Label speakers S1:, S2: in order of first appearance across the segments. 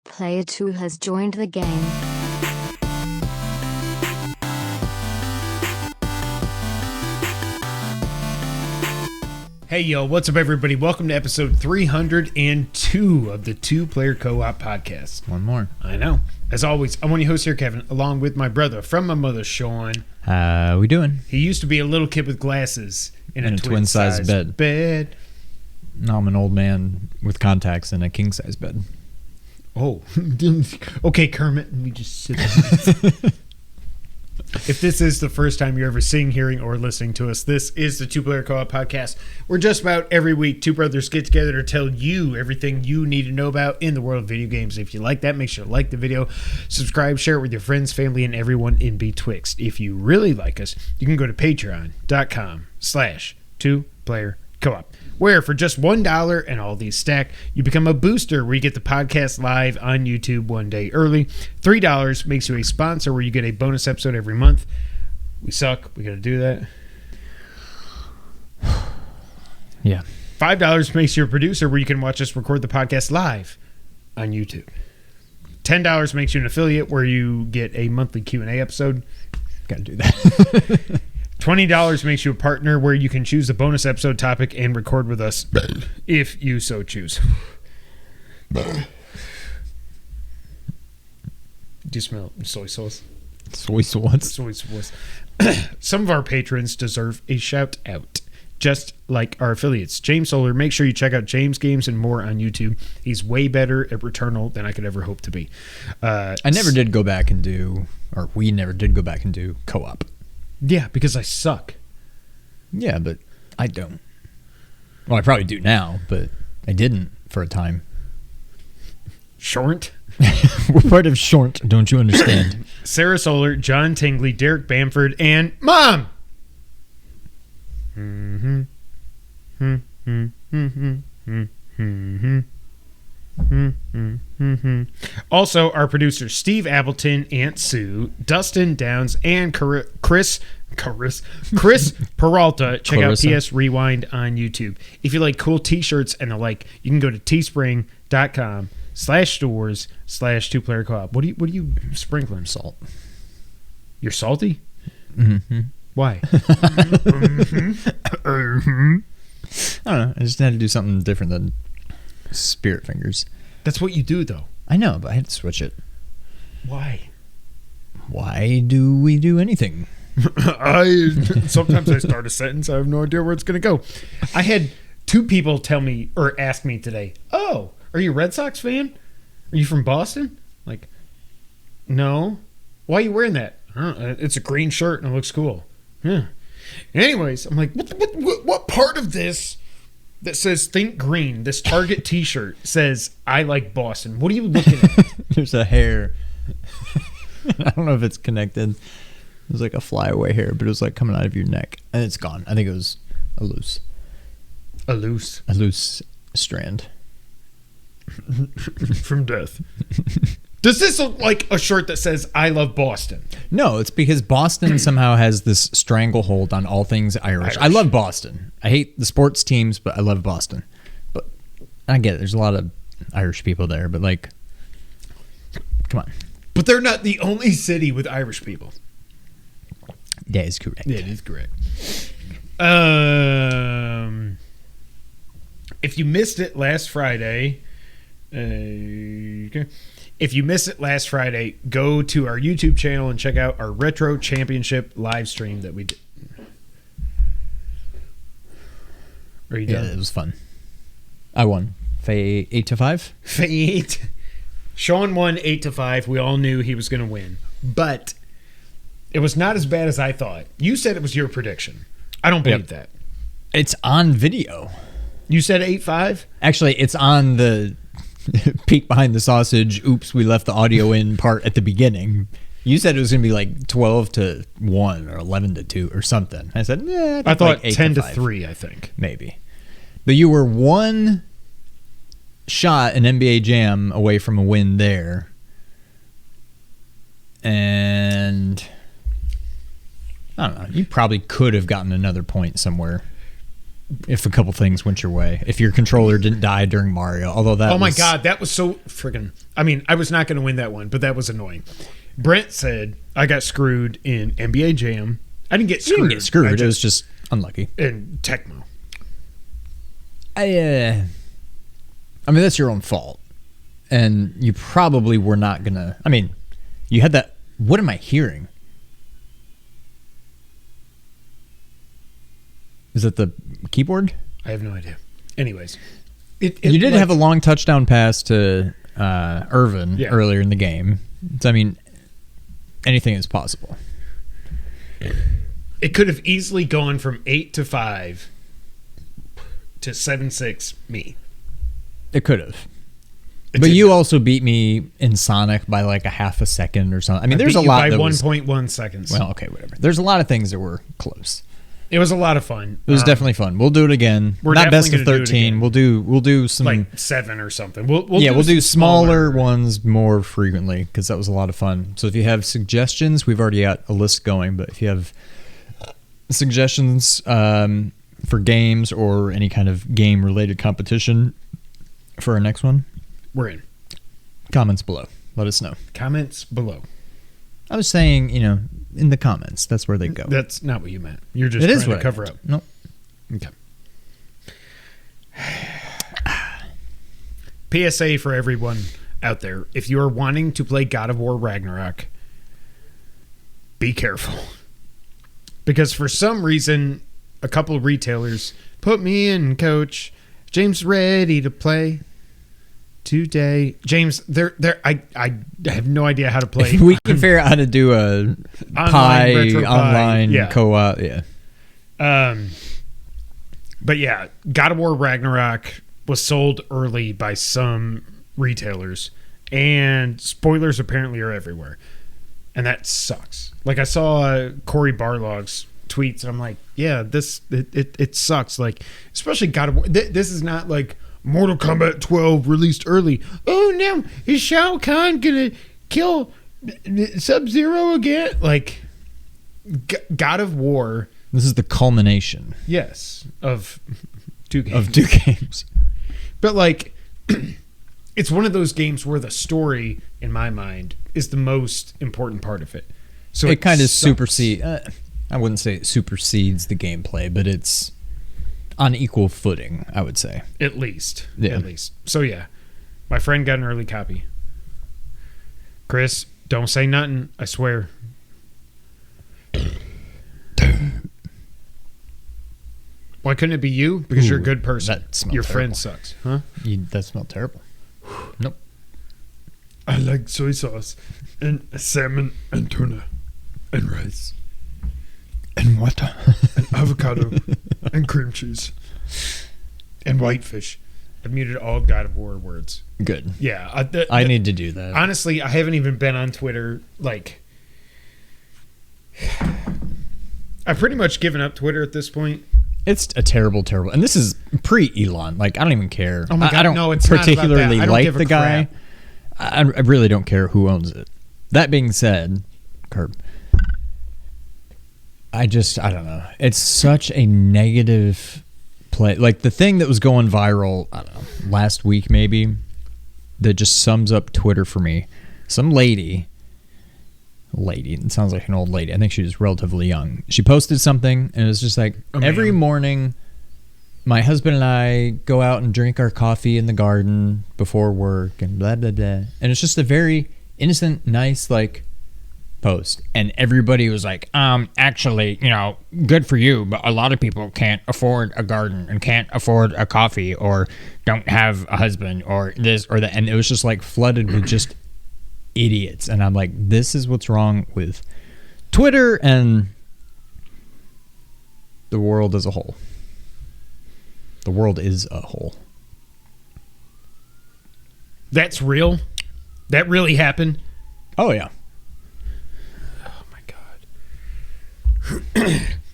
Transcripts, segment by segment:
S1: Player 2 has joined the game.
S2: Hey yo, what's up everybody? Welcome to episode 302 of the Two Player Co-op Podcast.
S3: One more.
S2: I know. As always, I'm one of your hosts here, Kevin, along with my brother from my mother, Sean.
S3: How we doing?
S2: He used to be a little kid with glasses in a
S3: twin-size
S2: bed.
S3: Now I'm an old man with contacts in a king-size bed.
S2: Oh. Okay, Kermit, let me just sit down. If this is the first time you're ever seeing, hearing, or listening to us, this is the Two Player Co-op Podcast. Where just about every week, two brothers get together to tell you everything you need to know about in the world of video games. If you like that, make sure to like the video, subscribe, share it with your friends, family, and everyone in betwixt. If you really like us, you can go to patreon.com/2playercoop, where for just $1 and all these stack, you become a booster where you get the podcast live on YouTube one day early. $3 makes you a sponsor where you get a bonus episode every month. We suck. We got to do that.
S3: Yeah.
S2: $5 makes you a producer where you can watch us record the podcast live on YouTube. $10 makes you an affiliate where you get a monthly Q&A episode.
S3: Got to do that.
S2: $20 makes you a partner where you can choose a bonus episode topic and record with us if you so choose. Do you smell soy sauce?
S3: Soy sauce.
S2: Soy sauce. Some of our patrons deserve a shout out, just like our affiliates. James Solar, make sure you check out James Games and More on YouTube. He's way better at Returnal than I could ever hope to be.
S3: I never did go back and do, or we never did go back and do co-op.
S2: Yeah, because I suck.
S3: Yeah, but I don't. Well, I probably do now, but I didn't for a time.
S2: Short?
S3: We're part of Short, don't you understand?
S2: Sarah Solar, John Tingley, Derek Bamford, and Mom! Also, our producers Steve Appleton, Aunt Sue, Dustin Downs, and Chris Peralta. Check out PS Rewind on YouTube. If you like cool t-shirts and the like, you can go to teespring.com/stores/2playercoop. What are you sprinkling?
S3: Salt.
S2: You're salty?
S3: Mm-hmm.
S2: Why?
S3: I don't know. I just had to do something different than Spirit Fingers.
S2: That's what you do, though.
S3: I know, but I had to switch it.
S2: Why?
S3: Why do we do anything?
S2: Sometimes I start a sentence, I have no idea where it's going to go. I had two people tell me or ask me today, "Oh, are you a Red Sox fan? Are you from Boston?" Like, no. Why are you wearing that? It's a green shirt and it looks cool. Yeah. Anyways, I'm like, what part of this that says think green, this Target t-shirt says I like Boston? What are you looking at?
S3: There's a hair. I don't know if it's connected. It was like a flyaway hair, but it was like coming out of your neck. And it's gone. I think it was a loose strand.
S2: From death. Does this look like a shirt that says I love Boston?
S3: No, it's because Boston somehow has this stranglehold on all things Irish. I love Boston. I hate the sports teams, but I love Boston. But I get it. There's a lot of Irish people there, but like, come on.
S2: But they're not the only city with Irish people.
S3: That is correct.
S2: That is correct. If you missed it last Friday, If you missed it last Friday, go to our YouTube channel and check out our Retro Championship live stream that we did. Are you done?
S3: Yeah, it was fun. I won. Faye 8-5?
S2: Faye 8. Sean won 8-5. We all knew he was going to win. But it was not as bad as I thought. You said it was your prediction. I don't believe that.
S3: It's on video.
S2: You said 8-5?
S3: Actually, it's on the peek behind the sausage, oops, we left the audio in part at the beginning. You said it was going to be like 12-1 or 11-2 or something. I said,
S2: I thought
S3: like
S2: 10-3, I think.
S3: Maybe. But you were one shot in NBA Jam away from a win there. And I don't know. You probably could have gotten another point somewhere. if a couple things went your way. If your controller didn't die during Mario, although that
S2: oh my God, that was so friggin'. I mean, I was not going to win that one, but that was annoying. Brent said I got screwed in NBA Jam. I didn't get screwed.
S3: You didn't get screwed. It was just unlucky.
S2: In Tecmo.
S3: I mean, that's your own fault. And you probably were not going to... I mean, you had that... What am I hearing? Is that the keyboard?
S2: I have no idea. Anyways.
S3: You did have a long touchdown pass to Irvin earlier in the game. So, I mean, anything is possible.
S2: It could have easily gone from 8-5 to 7-6 me.
S3: It could have. But you also beat me in Sonic by like a half a second or something. I mean, there's a lot
S2: by 1.1 seconds.
S3: Well, okay, whatever. There's a lot of things that were close.
S2: It was a lot of fun.
S3: It was definitely fun. We'll do it again.
S2: We're
S3: not best of
S2: definitely gonna
S3: 13. We'll do some
S2: like 7 or something. We'll
S3: do smaller ones more frequently because that was a lot of fun. So if you have suggestions, we've already got a list going. But if you have suggestions for games or any kind of game related competition for our next one,
S2: we're in.
S3: Comments below. Let us know.
S2: Comments below.
S3: I was saying, in the comments. That's where they go.
S2: That's not what you meant. You're just trying to cover up.
S3: Nope.
S2: Okay. PSA for everyone out there. If you are wanting to play God of War Ragnarok, be careful. Because for some reason, a couple of retailers put me in, coach. James ready to play today. James, I have no idea how to play.
S3: If we can figure out how to do a online co-op, yeah.
S2: But yeah, God of War Ragnarok was sold early by some retailers, and spoilers apparently are everywhere, and that sucks. Like I saw Corey Barlog's tweets, and I'm like, yeah, it sucks. Like especially God of War. This is not like Mortal Kombat 12 released early. Oh no, is Shao Kahn gonna kill Sub-Zero again? Like God of War.
S3: This is the culmination.
S2: Yes, of 2 games.
S3: Of 2 games.
S2: But like, it's one of those games where the story, in my mind, is the most important part of it. So
S3: it kind of supersedes. I wouldn't say it supersedes the gameplay, but it's on equal footing, I would say.
S2: At least.
S3: Yeah.
S2: At least. So yeah, my friend got an early copy. Chris, don't say nothing. I swear. Why couldn't it be you? Because you're a good person.
S3: That smelled
S2: Your
S3: terrible.
S2: friend sucks, huh?
S3: That smelled terrible. Nope.
S2: I like soy sauce and salmon and tuna and rice
S3: And water.
S2: and avocado and cream cheese and whitefish. I've muted all God of War words.
S3: Good.
S2: Yeah.
S3: I need to do that.
S2: Honestly, I haven't even been on Twitter. Like, I've pretty much given up Twitter at this point.
S3: It's a terrible. And this is pre-Elon. Like, I don't even care.
S2: Oh my God,
S3: I don't
S2: no, it's not about that.
S3: particularly
S2: I don't
S3: like
S2: give a
S3: the guy.
S2: crap.
S3: I really don't care who owns it. That being said, Curb, I don't know. It's such a negative play. Like, the thing that was going viral, I don't know, last week maybe, that just sums up Twitter for me. Some lady, it sounds like an old lady. I think she was relatively young. She posted something, and it was just like, every morning, my husband and I go out and drink our coffee in the garden before work, and blah, blah, blah. And it's just a very innocent, nice, like, post. And everybody was like, actually, good for you, but a lot of people can't afford a garden and can't afford a coffee or don't have a husband or this or that. And it was just like flooded with just idiots. And I'm like, this is what's wrong with Twitter and the world as a whole. The world is a whole.
S2: That's real? That really happened?
S3: Oh, yeah.
S2: Oh, my God.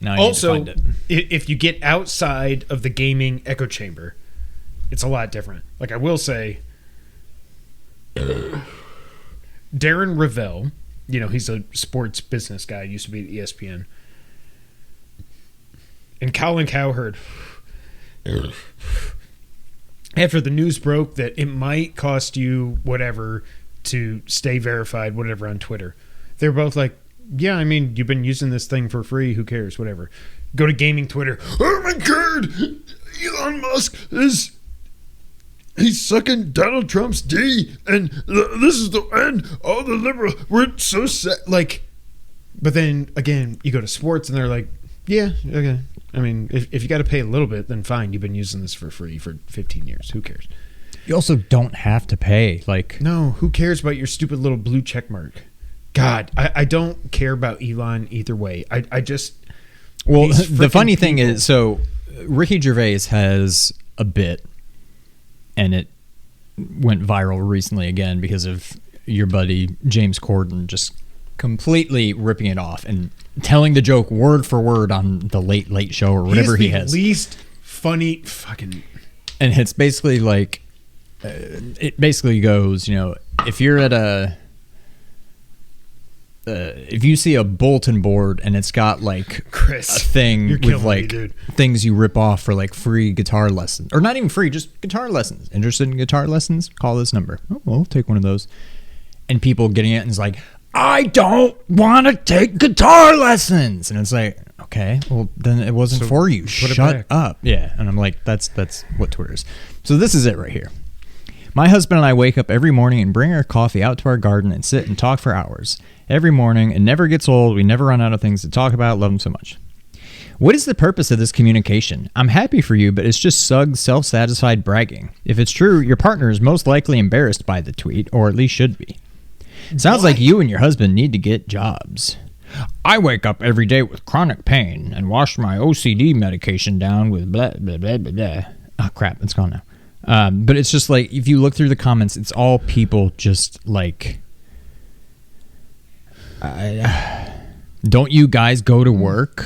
S3: Now I
S2: also,
S3: need to find it.
S2: if you get outside of the gaming echo chamber, it's a lot different. Like, I will say, Darren Ravel, he's a sports business guy, used to be at ESPN. And Colin Cowherd, after the news broke that it might cost you whatever to stay verified, whatever, on Twitter. They're both like, yeah, I mean, you've been using this thing for free. Who cares? Whatever. Go to gaming Twitter. Oh my God, Elon Musk he's sucking Donald Trump's D, and this is the end. All the liberal, we're so sad. Like, but then again, you go to sports, and they're like, yeah, okay. I mean, if you got to pay a little bit, then fine. You've been using this for free for 15 years. Who cares?
S3: You also don't have to pay. Like,
S2: no, who cares about your stupid little blue check mark? God, I don't care about Elon either way. I just.
S3: Well, the funny thing is, so Ricky Gervais has a bit, and it went viral recently again because of your buddy James Corden just completely ripping it off and telling the joke word for word on the Late Show or whatever he has.
S2: Least funny fucking.
S3: And it's basically like, it basically goes, you know, if you're at a. If you see a bulletin board and it's got like
S2: Chris,
S3: a thing with like
S2: me,
S3: things you rip off for like free guitar lessons, or not even free, just guitar lessons. Interested in guitar lessons? Call this number. Oh, well, take one of those. And people getting it and it's like, I don't want to take guitar lessons. And it's like, okay, well then it wasn't for you. Shut up. Yeah. And I'm like, that's what Twitter is. So this is it right here. My husband and I wake up every morning and bring our coffee out to our garden and sit and talk for hours. Every morning. It never gets old. We never run out of things to talk about. Love him so much. What is the purpose of this communication? I'm happy for you, but it's just Sug's self-satisfied bragging. If it's true, your partner is most likely embarrassed by the tweet, or at least should be. Sounds like you and your husband need to get jobs. I wake up every day with chronic pain and wash my OCD medication down with blah, blah, blah, blah, blah. Oh, crap. It's gone now. But it's just like, if you look through the comments, it's all people just like, don't you guys go to work?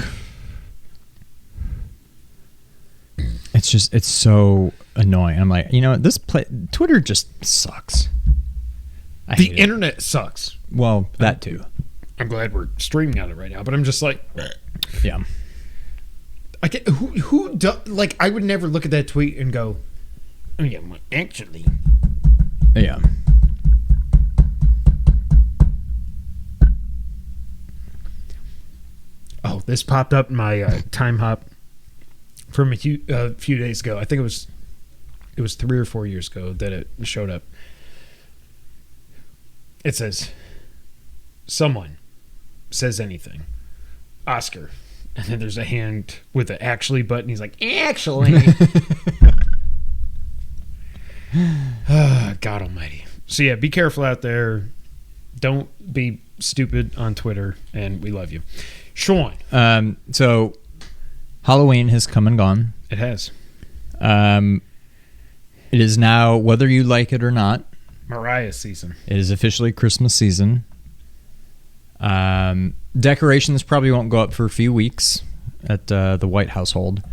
S3: It's just, it's so annoying. I'm like, you know, Twitter just sucks.
S2: The internet sucks.
S3: Well, that too.
S2: I'm glad we're streaming on it right now, but I'm just like,
S3: yeah.
S2: I get who do, like, I would never look at that tweet and go, oh yeah, well, actually,
S3: yeah.
S2: Oh, this popped up in my time hop from a few days ago. I think it was 3 or 4 years ago that it showed up. It says, someone says anything, Oscar, and then there's a hand with the actually button. He's like, actually. God almighty. So yeah, be careful out there. Don't be stupid on Twitter, and we love you. Sean.
S3: So Halloween has come and gone.
S2: It has.
S3: It is now, whether you like it or not,
S2: Mariah season.
S3: It is officially Christmas season. Decorations probably won't go up for a few weeks at the White household.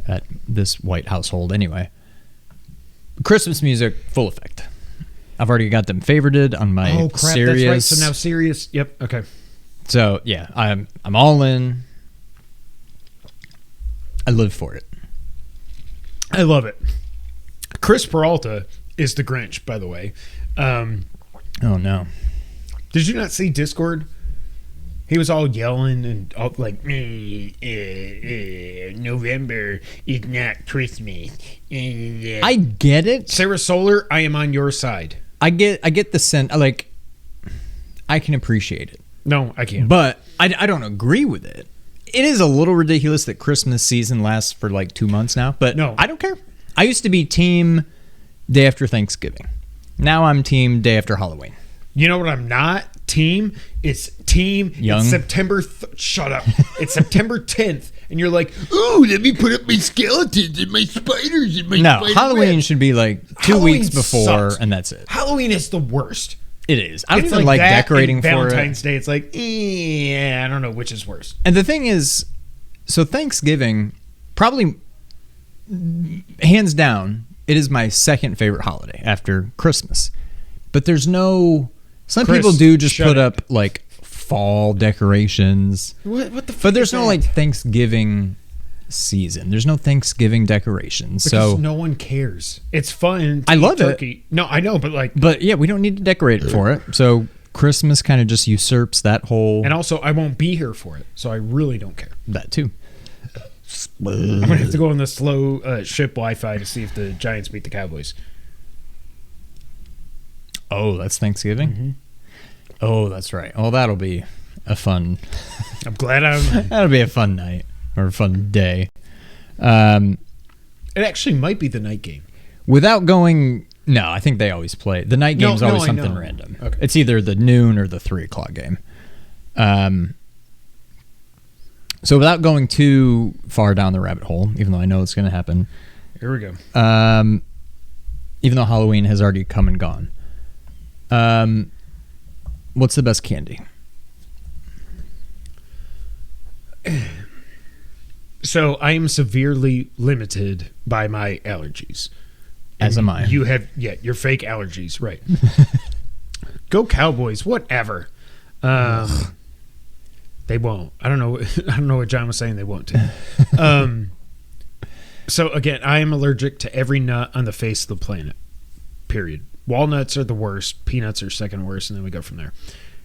S3: At this White household, anyway. Christmas music, full effect. I've already got them favorited on my
S2: Oh crap!
S3: Sirius.
S2: That's right. So now Sirius. Yep. Okay.
S3: So yeah, I'm all in. I live for it.
S2: I love it. Chris Peralta is the Grinch, by the way.
S3: Oh no!
S2: Did you not see Discord? He was all yelling and all like, November is not Christmas.
S3: I get it.
S2: Sarah Solar, I am on your side.
S3: I get the sense. Like, I can appreciate it.
S2: No, I can't.
S3: But I don't agree with it. It is a little ridiculous that Christmas season lasts for like 2 months now. But
S2: no,
S3: I don't care. I used to be team day after Thanksgiving. Now I'm team day after Halloween.
S2: You know what I'm not? Team. It's team.
S3: Young.
S2: It's September. Shut up. It's September 10th, and you're like, ooh, let me put up my skeletons and my spiders and my spider
S3: Halloween
S2: web.
S3: should be like 2
S2: Halloween
S3: weeks before,
S2: sucks.
S3: And that's it.
S2: Halloween is the worst.
S3: It is. I don't
S2: It's
S3: even like
S2: that
S3: decorating
S2: and
S3: for
S2: Valentine's
S3: it.
S2: Day. It's like, yeah, I don't know which is worse.
S3: And the thing is, so Thanksgiving, probably hands down, it is my second favorite holiday after Christmas. But there's no. Some
S2: Chris,
S3: people do just put
S2: up.
S3: up like fall decorations.
S2: What the fuck?
S3: But there's
S2: is
S3: no
S2: that?
S3: like Thanksgiving season. There's no Thanksgiving decorations.
S2: Because
S3: So
S2: no one cares. It's fun.
S3: I
S2: eat
S3: love it.
S2: turkey. No, I know,
S3: but yeah, we don't need to decorate for it. So Christmas kind of just usurps that whole
S2: and also I won't be here for it, so I really don't care.
S3: that too.
S2: I'm gonna have to go on the slow ship Wi-Fi to see if the Giants beat the Cowboys.
S3: Oh, that's Thanksgiving?
S2: Mm-hmm.
S3: Oh, that's right. Oh, that'll be a fun
S2: I'm glad I'm.
S3: that'll be a fun night or a fun day. It
S2: It actually might be the night game.
S3: Without going, no, I think they always play. The night game's
S2: No,
S3: always
S2: I
S3: something
S2: know.
S3: random.
S2: Okay.
S3: It's either the noon or the 3 o'clock game. So without going too far down the rabbit hole, even though I know it's going to happen,
S2: Here we go.
S3: even though Halloween has already come and gone, what's the best candy?
S2: So I am severely limited by my allergies.
S3: As am I.
S2: You have, your fake allergies, right? Go Cowboys, whatever. They won't. I don't know. I don't know what John was saying. They won't. So again, I am allergic to every nut on the face of the planet. Period. Walnuts are the worst. Peanuts are second worst, and then we go from there.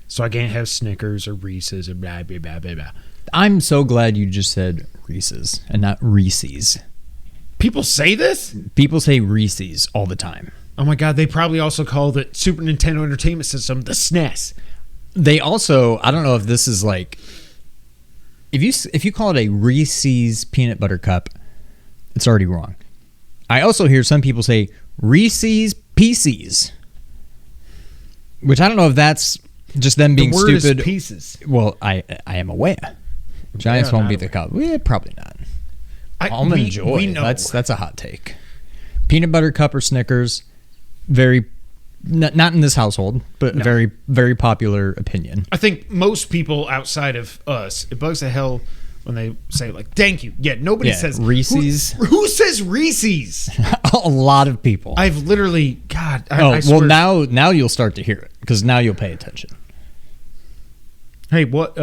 S2: So I can't have Snickers or Reese's or blah blah blah blah blah.
S3: I'm so glad you just said Reese's and not Reese's.
S2: People say this?
S3: People say Reese's all the time.
S2: Oh my God! They probably also call the Super Nintendo Entertainment System the SNES.
S3: They also, I don't know if this is like, if you call it a Reese's peanut butter cup, it's already wrong. I also hear some people say Reese's Pieces, which I don't know if that's just them being
S2: the word
S3: stupid.
S2: is pieces.
S3: Well, I am aware. Giants
S2: Yeah,
S3: won't
S2: not
S3: beat the
S2: aware.
S3: cup. Yeah, probably not. Almond Joy.
S2: We know.
S3: That's a hot take. Peanut butter cup or Snickers, very not in this household, but
S2: No.
S3: very very popular opinion.
S2: I think most people outside of us, it bugs the hell when they say like "thank you." Yeah, nobody
S3: Yeah,
S2: says
S3: Reese's.
S2: Who says Reese's?
S3: A lot of people.
S2: I've literally, God.
S3: well,
S2: I swear.
S3: now you'll start to hear it because now you'll pay attention.
S2: Hey, what?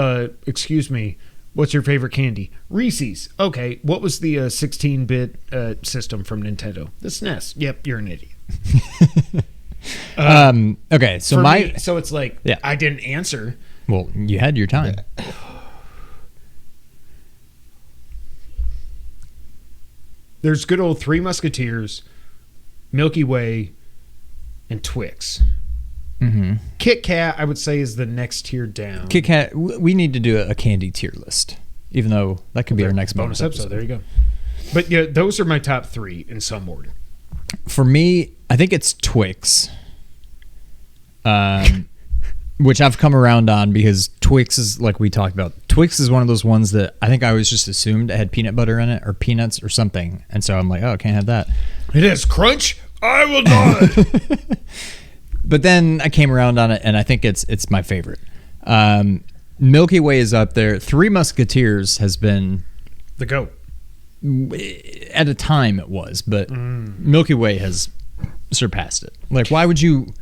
S2: Excuse me. What's your favorite candy? Reese's. Okay. What was the 16-bit system from Nintendo? The SNES. Yep, you're an idiot.
S3: Okay, so
S2: So it's like,
S3: Yeah.
S2: I didn't answer.
S3: well, you had your time.
S2: There's good old Three Musketeers, Milky Way, and Twix.
S3: Mm-hmm.
S2: Kit Kat, I would say, is the next tier down.
S3: Kit Kat. We need to do a candy tier list, even though that could be our next bonus episode.
S2: There you go. But yeah, those are my top three in some order.
S3: For me, I think it's Twix, which I've come around on because Twix is, like we talked about, Twix is one of those ones that I think I always just assumed it had peanut butter in it or peanuts or something. And so I'm like, oh, I can't have that.
S2: It is crunch. I will not.
S3: But then I came around on it, and I think it's my favorite. Milky Way is up there. Three Musketeers has been,
S2: The goat.
S3: at a time it was, but Milky Way has surpassed it. Like, why would you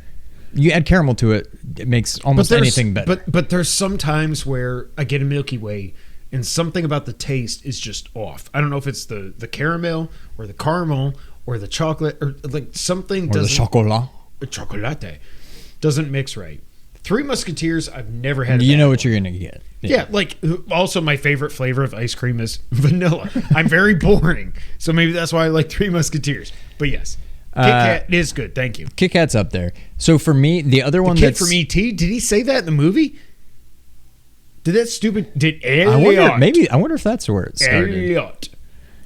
S3: add caramel to it? It makes almost anything better.
S2: But there's some times where I get a Milky Way and something about the taste is just off. I don't know if it's the caramel or the caramel or the chocolate or like something
S3: or the
S2: doesn't
S3: chocolat.
S2: chocolate doesn't mix right. Three Musketeers, I've never had.
S3: You know what you're gonna get.
S2: Yeah, like also my favorite flavor of ice cream is vanilla. I'm very boring, so maybe that's why I like Three Musketeers. But yes, Kit Kat is good. Thank you.
S3: Kit Kat's up there. So for me, the other one
S2: Kid
S3: that's
S2: from ET. Did he say that in the movie? Did that stupid? Did Elliot?
S3: I wonder if that's where it started.
S2: Elliot.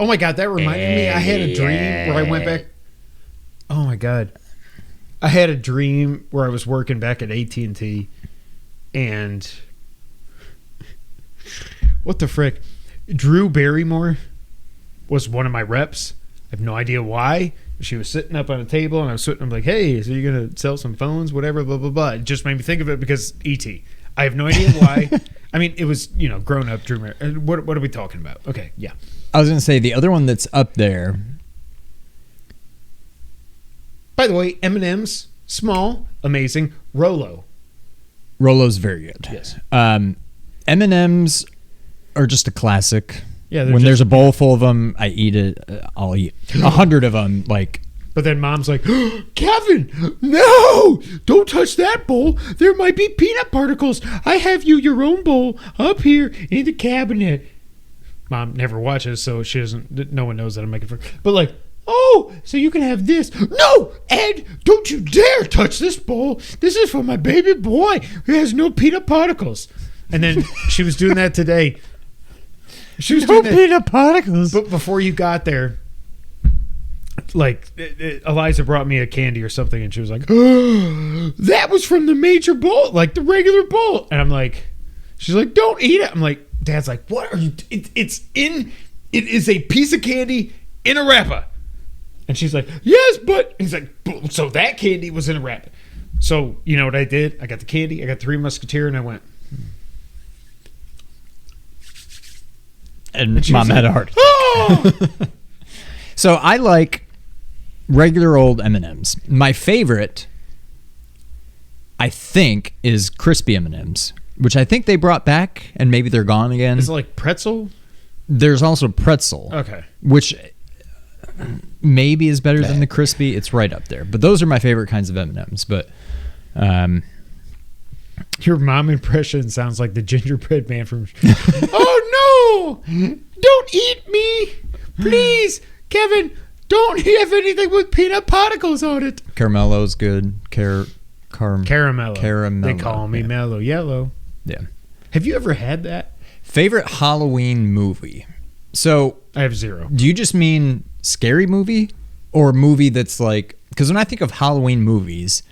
S2: Oh my God, that reminded me. I had a dream where I went back. Oh my God, I had a dream where I was working back at AT&T, and what the frick? Drew Barrymore was one of my reps. I have no idea why. She was sitting up on a table, and I was sitting. I'm like, "Hey, so you're gonna sell some phones, whatever, blah blah blah." It just made me think of it because ET. I have no idea why. I mean, it was grown up Drew. What are we talking about? Okay, yeah.
S3: I was gonna say the other one that's up there.
S2: By the way, M&M's, small, amazing.
S3: Rolo's very good.
S2: Yes.
S3: M&M's are just a classic.
S2: Yeah,
S3: when there's a bowl full of them, I eat it. I'll eat 100 of them. Like,
S2: but then mom's like, Kevin, no, don't touch that bowl. There might be peanut particles. I have your own bowl up here in the cabinet. Mom never watches, so she doesn't. No one knows that I'm making fun. But like, oh, so you can have this. No, Ed, don't you dare touch this bowl. This is for my baby boy who has no peanut particles. And then she was doing that today. She was doing that.
S3: peanut particles.
S2: But before you got there, like, Eliza brought me a candy or something, and she was like, oh, that was from the major bowl, like the regular bowl. And I'm like, she's like, don't eat it. I'm like, Dad's like, what are you? It is a piece of candy in a wrapper. And she's like, yes, but he's like, so that candy was in a wrapper. So you know what I did? I got the candy, I got Three Musketeer, and I went.
S3: And Mom had a heart.
S2: Oh!
S3: So I like regular old M&Ms. My favorite, I think, is crispy M&Ms, which I think they brought back, and maybe they're gone again.
S2: Is it like pretzel?
S3: There's also pretzel.
S2: Okay.
S3: Which maybe is better than the crispy. It's right up there. But those are my favorite kinds of M&Ms. But
S2: your mom impression sounds like the gingerbread man from Oh no! Don't eat me! Please! Kevin, don't have anything with peanut particles on it.
S3: Caramello's good.
S2: Caramello.
S3: Caramello.
S2: They call me Mellow Yellow.
S3: Yeah.
S2: Have you ever had that?
S3: Favorite Halloween movie? So
S2: I have zero.
S3: do you just mean scary movie or movie that's like, because when I think of Halloween movies,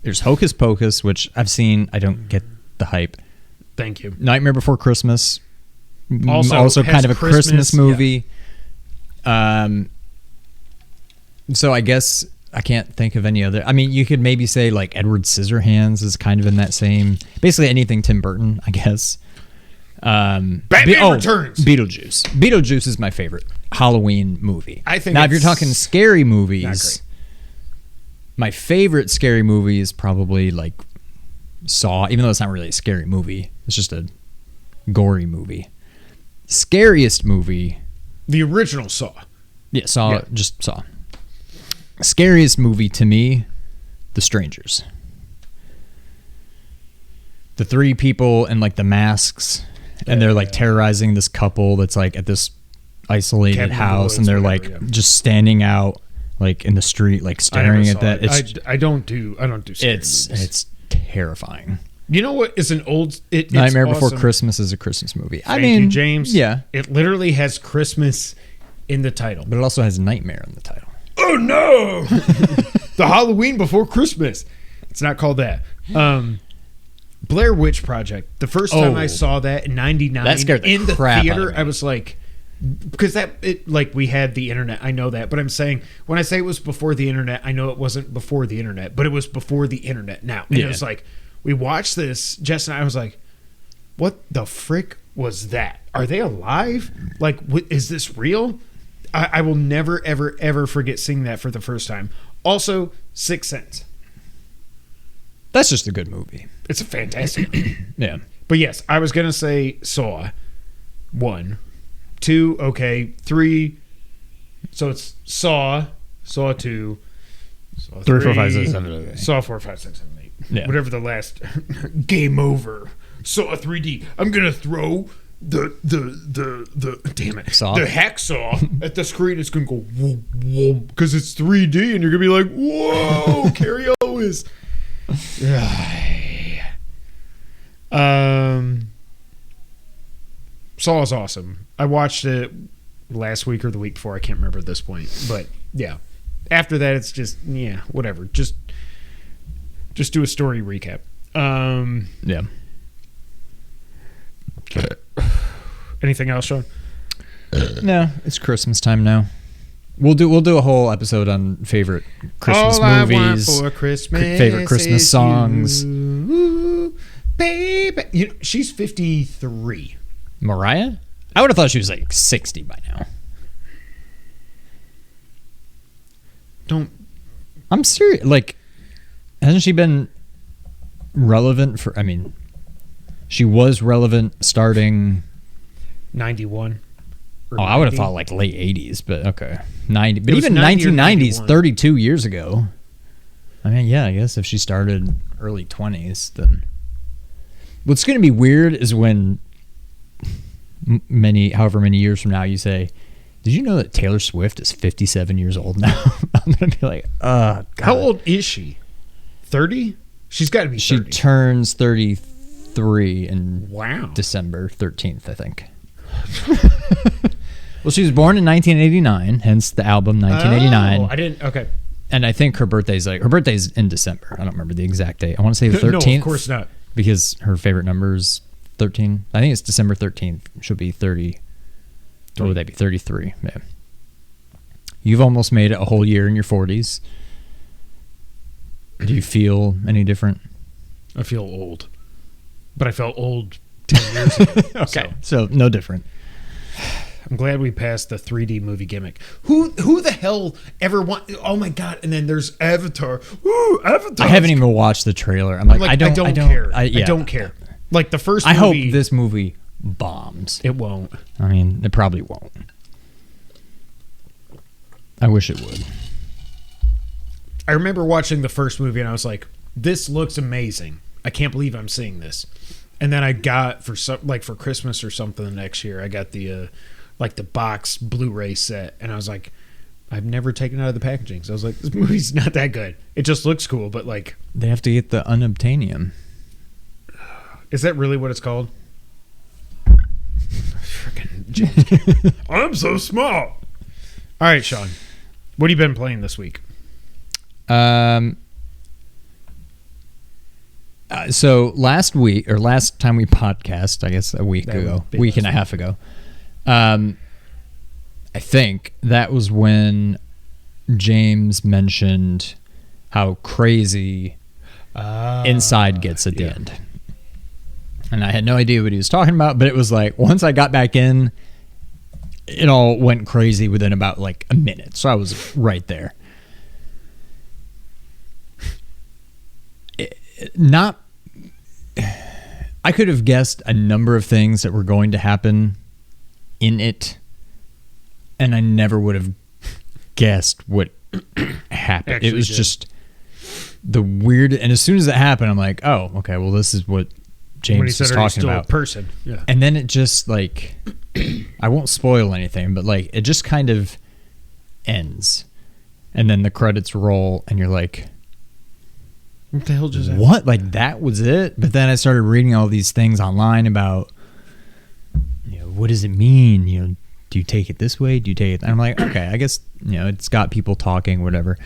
S3: there's Hocus Pocus, which I've seen. I don't get the hype.
S2: Thank you.
S3: Nightmare Before Christmas,
S2: Also
S3: kind of a Christmas movie.
S2: Yeah.
S3: So I guess I can't think of any other. I mean, you could maybe say like Edward Scissorhands is kind of in that same. Basically anything Tim Burton, I guess.
S2: Batman Returns.
S3: Beetlejuice. Beetlejuice is my favorite Halloween movie.
S2: I think
S3: now, if you're
S2: it's
S3: talking scary
S2: not
S3: movies,
S2: great.
S3: my favorite scary movie is probably like Saw, even though it's not really a scary movie. It's just a gory movie. Scariest movie.
S2: The original Saw.
S3: Yeah, Saw.
S2: Yeah.
S3: Just Saw. Scariest movie to me, The Strangers. The three people in like the masks, and they're like terrorizing this couple that's like at this isolated
S2: Cabin in the
S3: house,
S2: Woods,
S3: and they're
S2: whatever,
S3: like
S2: yeah.
S3: just standing out like in the street, like
S2: I never
S3: staring
S2: saw
S3: at that.
S2: it. I don't do scary
S3: It's
S2: movies.
S3: it's terrifying.
S2: You know what is an old it's
S3: Nightmare Before
S2: awesome.
S3: Christmas is a Christmas movie. I
S2: Thank
S3: mean,
S2: you, James.
S3: Yeah,
S2: It literally has Christmas in the title.
S3: but it also has Nightmare in the title.
S2: Oh no! The Halloween Before Christmas. It's not called that. Blair Witch Project. The first time I saw that in '99
S3: That scared the
S2: in the
S3: crap out
S2: theater,
S3: of me.
S2: I was like, because we had the internet. I know that, but I'm saying when I say it was before the internet, I know it wasn't before the internet, but it was before the internet. Now, and it was like we watched this. Jess and I was like, "What the frick was that? Are they alive? Like, is this real?" I will never, ever, ever forget seeing that for the first time. Also, Sixth Sense.
S3: That's just a good movie.
S2: It's a fantastic movie.
S3: Yeah.
S2: But yes, I was going to say Saw 1. 2, okay. 3. So it's Saw 2. Saw
S3: 3, 4, 5, 6, 7, 8.
S2: Saw 4, 5, 6, 7, 8.
S3: Yeah.
S2: Whatever the last. Game over. Saw 3D. I'm going to throw the damn it,
S3: Saw?
S2: the hacksaw at the screen. Is going to go whoa, whoa, because it's 3D and you're going to be like, whoa, Carrie Owens. Saw is awesome. I watched it last week or the week before. I can't remember at this point, but yeah. After that, it's just whatever. Just do a story recap.
S3: Yeah.
S2: Anything else, Sean?
S3: No, it's Christmas time now. We'll do a whole episode on favorite Christmas movies,
S2: I want for Christmas
S3: favorite Christmas songs.
S2: You, baby. She's 53.
S3: Mariah? I would have thought she was like 60 by now. I'm serious. Like, hasn't she been relevant for? I mean, she was relevant starting
S2: 91. Or
S3: Oh, I would have
S2: 90?
S3: thought like late 80s, but okay. 90. But
S2: It was
S3: even
S2: 90 or
S3: 1990s,
S2: 91.
S3: 32 years ago. I mean, yeah, I guess if she started early 20s, then. What's going to be weird is when however many years from now you say, did you know that Taylor Swift is 57 years old now? I'm going to be like, God.
S2: How old is she? 30? She's got to be 30.
S3: She turns 33 in
S2: Wow.
S3: December 13th, I think. Well, she was born in 1989, hence the album 1989.
S2: Oh, I didn't. Okay.
S3: And I think her birthday's in December. I don't remember the exact date. I want to say the 13th.
S2: No, of course not.
S3: Because her favorite number is 13. I think it's December 13th. She'll be 30. What would that be? 33. Yeah. You've almost made it a whole year in your 40s. Do you feel any different?
S2: I feel old. But I felt old 10 years ago.
S3: Okay. So no different.
S2: I'm glad we passed the 3D movie gimmick. Who the hell ever want? Oh my god! And then there's Avatar. Ooh, Avatar!
S3: I haven't even watched the trailer. I'm like, I don't
S2: care. I
S3: yeah.
S2: don't care. Like the first.
S3: I hope
S2: movie,
S3: this movie bombs.
S2: It won't.
S3: I mean, it probably won't. I wish it would.
S2: I remember watching the first movie and I was like, "This looks amazing. I can't believe I'm seeing this." And then I got for Christmas or something the next year, I got the box Blu-ray set, and I was like, I've never taken it out of the packaging. So I was like, this movie's not that good. It just looks cool, but like,
S3: they have to get the unobtainium.
S2: Is that really what it's called? Freaking James. I'm so smart. All right, Sean. What have you been playing this week?
S3: So last time we podcast, I guess a week and a half ago, I think that was when James mentioned how crazy Inside gets at the end. And I had no idea what he was talking about, but it was like once I got back in, it all went crazy within about like a minute. So I was right there. I could have guessed a number of things that were going to happen in it, and I never would have guessed what happened.
S2: Actually
S3: it was
S2: did.
S3: just the weird. And as soon as it happened, I'm like, oh, okay, well, this is what
S2: When he
S3: James
S2: said,
S3: was
S2: "Are you
S3: talking
S2: still
S3: about.
S2: a person?" Yeah.
S3: And then it just like, I won't spoil anything, but like it just kind of ends, and then the credits roll, and you're like,
S2: What the hell just happened?
S3: what? Like that was it? But then I started reading all these things online about, what does it mean? Do you take it this way? Do you take it? And I'm like, okay, I guess, it's got people talking, whatever.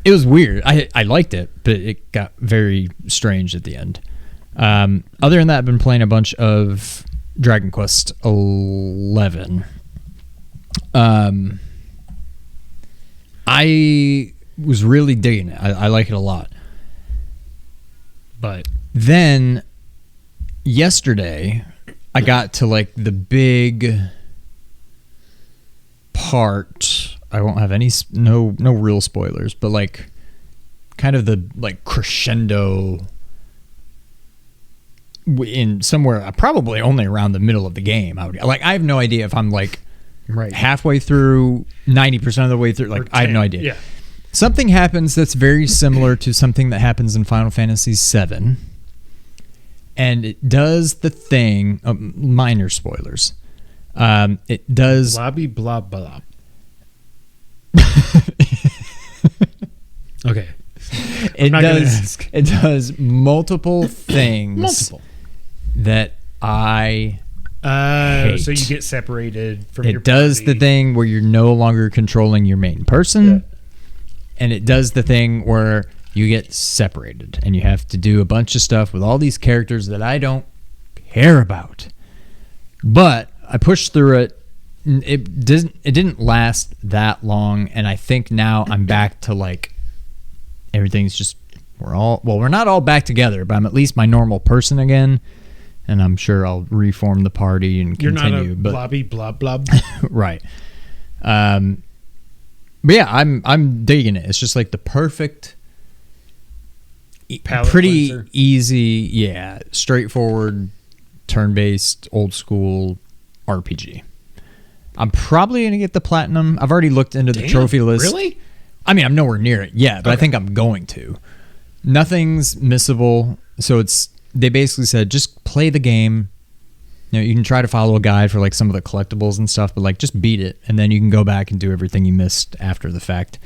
S3: It was weird. I liked it, but it got very strange at the end. Other than that, I've been playing a bunch of Dragon Quest 11. I was really digging it. I like it a lot. But then yesterday, I got to like the big part. I won't have no real spoilers, but like kind of the like crescendo in somewhere probably only around the middle of the game. I have no idea if I'm like halfway through, 90% of the way through. Like I have no idea.
S2: Yeah.
S3: Something happens that's very similar to something that happens in Final Fantasy VII. And it does the thing, minor spoilers. It does...
S2: Blobby blah blah. Okay.
S3: It does multiple things that I hate.
S2: So you get separated from your
S3: It does
S2: party.
S3: the thing where you're no longer controlling your main person. And it does the thing where you get separated and you have to do a bunch of stuff with all these characters that I don't care about. But I pushed through it. It didn't last that long, and I think now I'm back to like everything's just we're not all back together, but I'm at least my normal person again, and I'm sure I'll reform the party and continue.
S2: You're not a blobby blob blob.
S3: Right. But yeah, I'm digging it. It's just like the perfect,
S2: Palette
S3: pretty
S2: cleanser.
S3: easy, straightforward, turn-based, old school RPG. I'm probably going to get the platinum. I've already looked into the trophy list.
S2: Really?
S3: I mean, I'm nowhere near it yet, but I think I'm going to. Nothing's missable. So they basically said, just play the game. You know, you can try to follow a guide for like some of the collectibles and stuff, but like just beat it, and then you can go back and do everything you missed after the fact.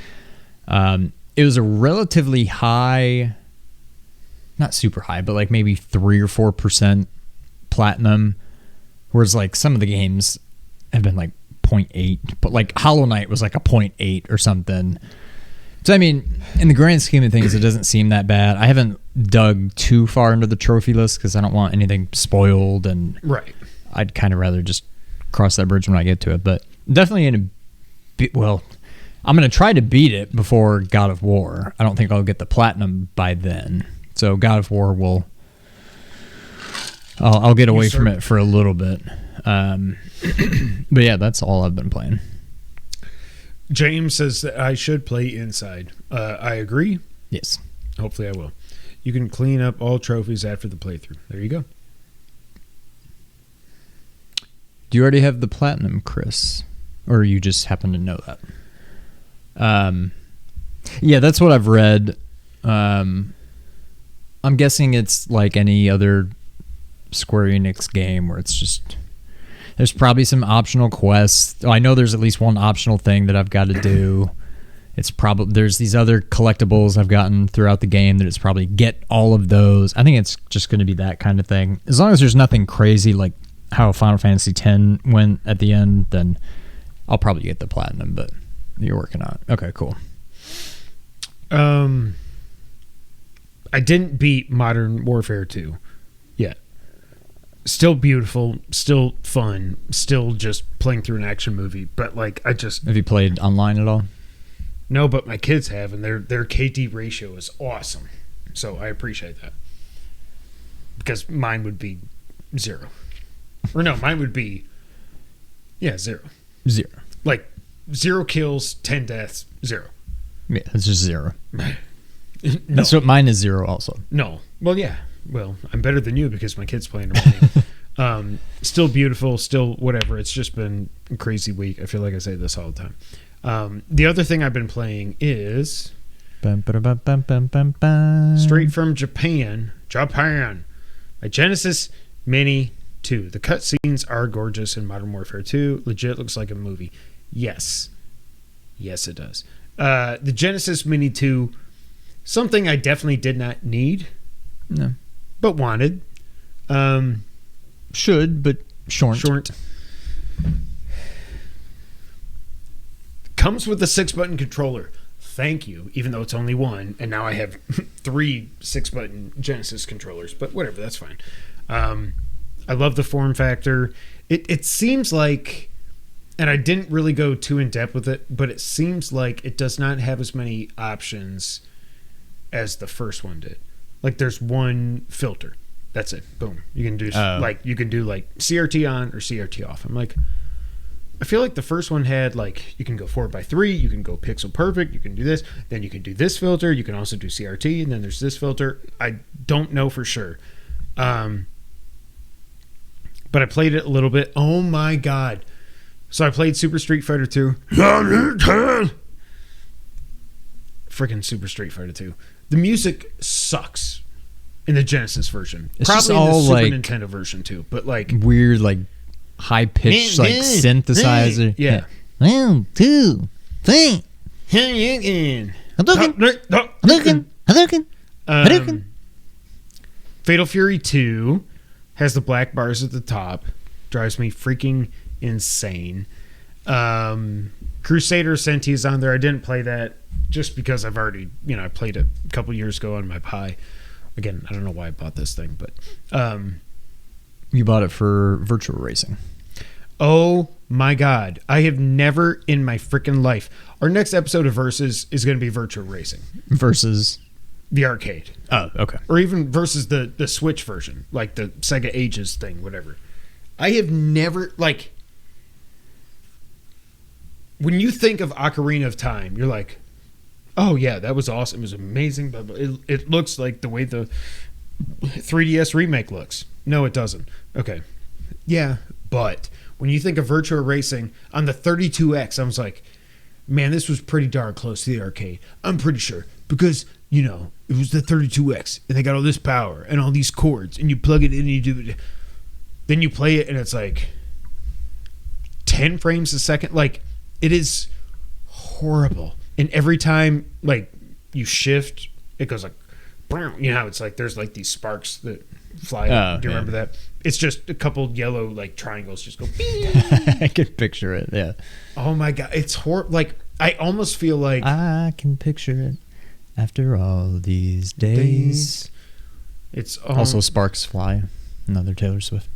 S3: It was a relatively high, not super high, but like maybe 3 or 4% platinum, whereas like some of the games have been like 0.8, but like Hollow Knight was like a 0.8 or something. So I mean, in the grand scheme of things, it doesn't seem that bad. I haven't dug too far into the trophy list because I don't want anything spoiled, and
S2: right.
S3: I'd kind of rather just cross that bridge when I get to it. But definitely I'm going to try to beat it before God of War. I don't think I'll get the platinum by then. So God of War I'll get away from it for a little bit. But yeah, that's all I've been playing.
S2: James says that I should play Inside. I agree.
S3: Yes.
S2: Hopefully I will. You can clean up all trophies after the playthrough. There you go.
S3: Do you already have the platinum, Chris? Or you just happen to know that? Yeah, that's what I've read. I'm guessing it's like any other Square Enix game where it's just... There's probably some optional quests. I know there's at least one optional thing that I've got to do. There's these other collectibles I've gotten throughout the game that it's probably get all of those. I think it's just going to be that kind of thing. As long as there's nothing crazy like how Final Fantasy X went at the end, then I'll probably get the platinum, but you're working on it. Okay, cool.
S2: I didn't beat Modern Warfare 2 yet. Still beautiful, still fun, still just playing through an action movie. But like,
S3: have you played online at all?
S2: No, but my kids have, and their KD ratio is awesome. So I appreciate that. Because mine would be 0. Or no, mine would be 0. Like 0 kills, 10 deaths, 0.
S3: Yeah, it's just 0.
S2: No.
S3: That's what mine is 0 also.
S2: No. Well, yeah. Well, I'm better than you because my kid's playing already. Still beautiful, still whatever. It's just been a crazy week. I feel like I say this all the time. The other thing I've been playing is straight from Japan, my Genesis Mini 2. The cutscenes are gorgeous in Modern Warfare 2. Legit looks like a movie. Yes, it does. The Genesis Mini 2, something I definitely did not need.
S3: No.
S2: But wanted.
S3: Should, but short.
S2: Comes with a 6-button controller. Thank you, even though it's only one. And now I have 3 6-button Genesis controllers. But whatever, that's fine. I love the form factor. It seems like, and I didn't really go too in-depth with it, but it seems like it does not have as many options as the first one did. Like there's one filter. That's it. Boom. You can do CRT on or CRT off. I'm like, I feel like the first one had like you can go 4:3, you can go pixel perfect, you can do this, then you can do this filter, you can also do CRT, and then there's this filter. I don't know for sure. But I played it a little bit. Oh my god. So I played Super Street Fighter 2. Freaking Super Street Fighter 2. The music sucks in the Genesis version.
S3: It's
S2: probably
S3: just all
S2: in the Super
S3: like
S2: Nintendo version too, but like
S3: weird, like high pitched, like synthesizer.
S2: Yeah.
S3: 1, 2, 3.
S2: Fatal Fury 2 has the black bars at the top. Drives me freaking insane. Crusader Senti is on there. I didn't play that just because I've already, I played it a couple years ago on my Pi. Again, I don't know why I bought this thing, but
S3: you bought it for virtual racing.
S2: Oh my god. I have never in my freaking life. Our next episode of Versus is going to be virtual racing.
S3: Versus
S2: the arcade.
S3: Oh, okay.
S2: Or even versus the Switch version, like the Sega Ages thing, whatever. I have never, like, when you think of Ocarina of Time, you're like, oh yeah, that was awesome. It was amazing. But it looks like the way the 3DS remake looks. No, it doesn't. Okay. Yeah, but when you think of Virtua Racing on the 32X, I was like, man, this was pretty darn close to the arcade. I'm pretty sure because, you know, it was the 32X and they got all this power and all these chords and you plug it in and you do it. Then you play it and it's like 10 frames a second. Like, it is horrible. And every time, like, you shift, it goes like, you know how it's like there's like these sparks that fly up. Do you remember that? It's just a couple yellow like triangles just go.
S3: I can picture it. Yeah.
S2: Oh my god, it's horrible. Like, I almost feel like
S3: I can picture it after all these days.
S2: It's
S3: also Sparks Fly, another Taylor Swift.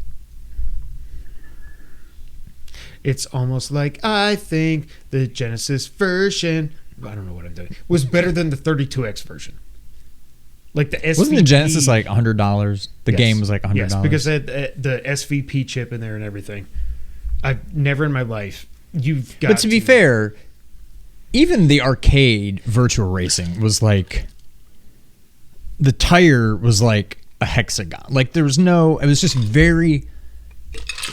S2: It's almost like I think the Genesis version, I don't know what I'm doing, was better than the 32X version. Like the SVP.
S3: Wasn't the Genesis like $100? The game was like $100.
S2: Yes, because it had the SVP chip in there and everything. I've never in my life. You've got.
S3: But to be fair, even the arcade Virtual Racing was like, the tire was like a hexagon. Like there was no. It was just very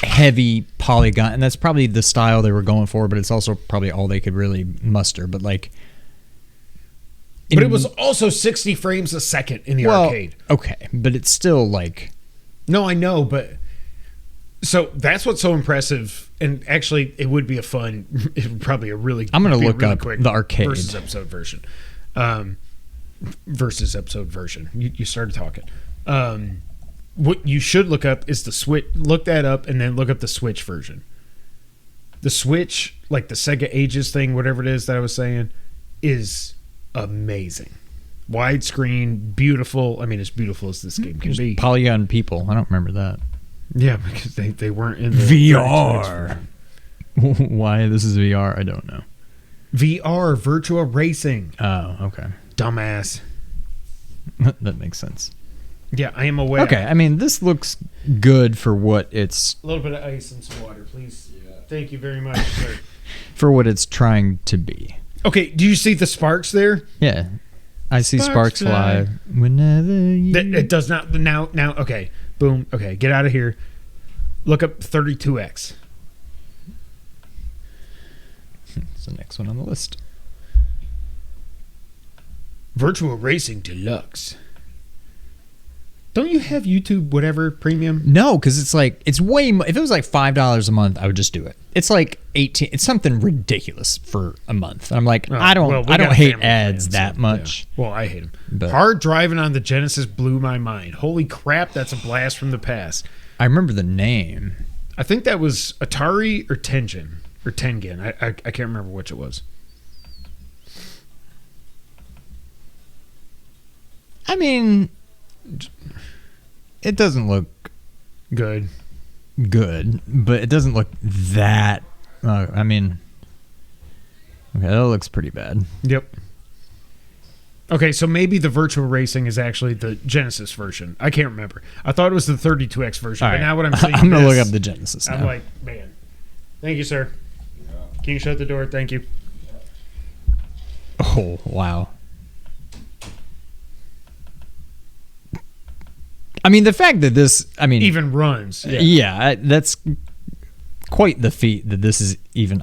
S3: heavy polygon, and that's probably the style they were going for. But it's also probably all they could really muster. But like.
S2: But it was also 60 frames a second in the arcade.
S3: Okay, but it's still like...
S2: No, I know, but... So that's what's so impressive. And actually, it would be a fun... It would probably a really...
S3: I'm going to look
S2: really
S3: up
S2: quick
S3: the arcade.
S2: Versus episode version. Versus episode version. You started talking. What you should look up is the Switch. Look that up and then look up the Switch version. The Switch, like the Sega Ages thing, whatever it is that I was saying, is... amazing, widescreen, beautiful. I mean, as beautiful as this game can be.
S3: Polygon people. I don't remember that.
S2: Yeah, because they weren't in the
S3: VR. Why this is VR, I don't know.
S2: VR, Virtua Racing.
S3: Oh, okay.
S2: Dumbass.
S3: That makes sense.
S2: Yeah, I am aware.
S3: Okay, I mean, this looks good for what it's...
S2: A little bit of ice and some water, please. Yeah. Thank you very much, sir.
S3: For what it's trying to be.
S2: Okay, do you see the sparks there?
S3: Yeah. I see sparks fly whenever you...
S2: It does not... Now, okay. Boom. Okay, get out of here. Look up 32X.
S3: It's the next one on the list.
S2: Virtual Racing Deluxe. Don't you have YouTube whatever premium?
S3: No, because it's like it's way. If it was like $5 a month, I would just do it. It's like 18. It's something ridiculous for a month. I'm like, I don't hate ads that much.
S2: Yeah. Well, I hate them.
S3: But
S2: Hard driving on the Genesis blew my mind. Holy crap, that's a blast from the past.
S3: I remember the name.
S2: I think that was Atari or Tengen or Tengen. I can't remember which it was.
S3: I mean, it doesn't look
S2: good,
S3: but it doesn't look that. I mean, okay, that looks pretty bad.
S2: Yep. Okay, so maybe the Virtual Racing is actually the Genesis version. I can't remember. I thought it was the 32X version,
S3: All
S2: but
S3: right.
S2: now what I'm seeing,
S3: I'm gonna look up the Genesis.
S2: I'm like, man, thank you, sir. Can you shut the door? Thank you.
S3: Oh wow. I mean, the fact that this,
S2: even runs.
S3: Yeah, that's quite the feat that this is even.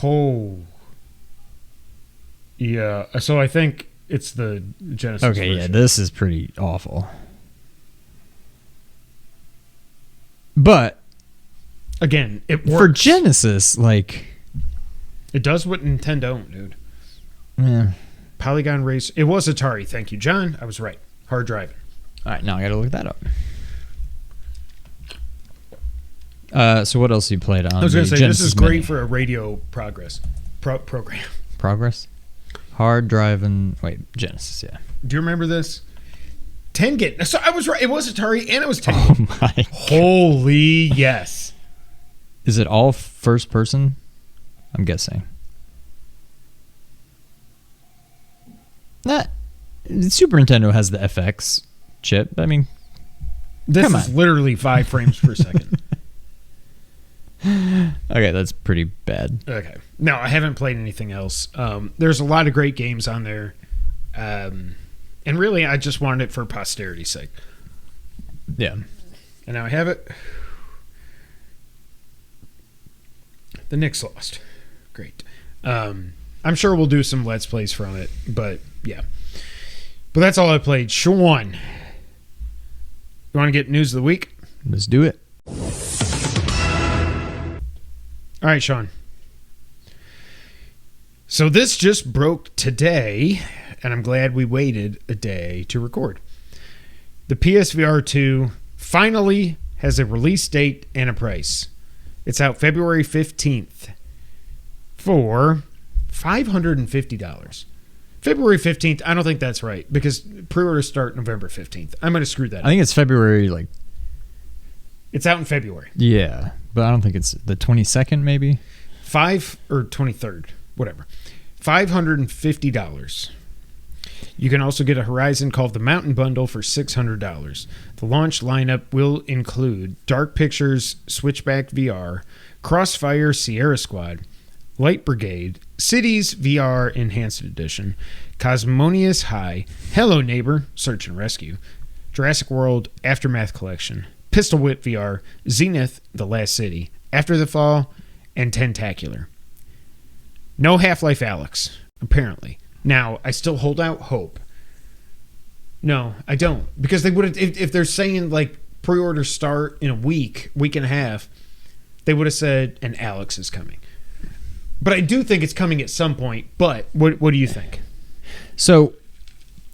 S2: Oh. Yeah. So I think it's the Genesis.
S3: Okay, version. Yeah, this is pretty awful. But
S2: again, it works.
S3: For Genesis, like
S2: it does what Nintendo don't, dude.
S3: Yeah.
S2: Polygon Race. It was Atari. Thank you, John. I was right. Hard driving.
S3: All right, now I got to look that up. So what else you played on?
S2: I was going to say
S3: Genesis
S2: this is
S3: Mini?
S2: great for a radio program.
S3: Progress. Hard driving. Wait, Genesis. Yeah.
S2: Do you remember this? Tengen. So I was right. It was Atari and it was Tengen.
S3: Oh my!
S2: Holy yes.
S3: Is it all first person? I'm guessing. That Super Nintendo has the FX chip. I mean,
S2: this is literally 5 frames per second.
S3: Okay, that's pretty bad.
S2: Okay. No, I haven't played anything else. There's a lot of great games on there. And really, I just wanted it for posterity's sake.
S3: Yeah.
S2: And now I have it. the Knicks lost. Great. I'm sure we'll do some Let's Plays from it, but yeah. But that's all I played. Sean, you want to get news of the week?
S3: Let's do it.
S2: All right, Sean. So this just broke today, and I'm glad we waited a day to record. The PSVR 2 finally has a release date and a price. It's out February 15th for $550. February 15th, I don't think that's right because pre-orders start November 15th. I'm going to screw that up.
S3: I think it's February, like...
S2: It's out in February.
S3: Yeah, but I don't think it's the 22nd, maybe?
S2: 5 or 23rd, whatever. $550. You can also get a Horizon called the Mountain Bundle for $600. The launch lineup will include Dark Pictures Switchback VR, Crossfire Sierra Squad, Light Brigade, Cities VR Enhanced Edition, Cosmonious High, Hello Neighbor Search and Rescue, Jurassic World Aftermath Collection, Pistol Whip VR, Zenith The Last City, After the Fall, and Tentacular. No Half-Life Alyx, apparently. Now, I still hold out hope. No, I don't. Because they would have, if they're saying like pre-orders start in a week and a half, they would have said an Alyx is coming. But I do think it's coming at some point. But what do you think?
S3: So,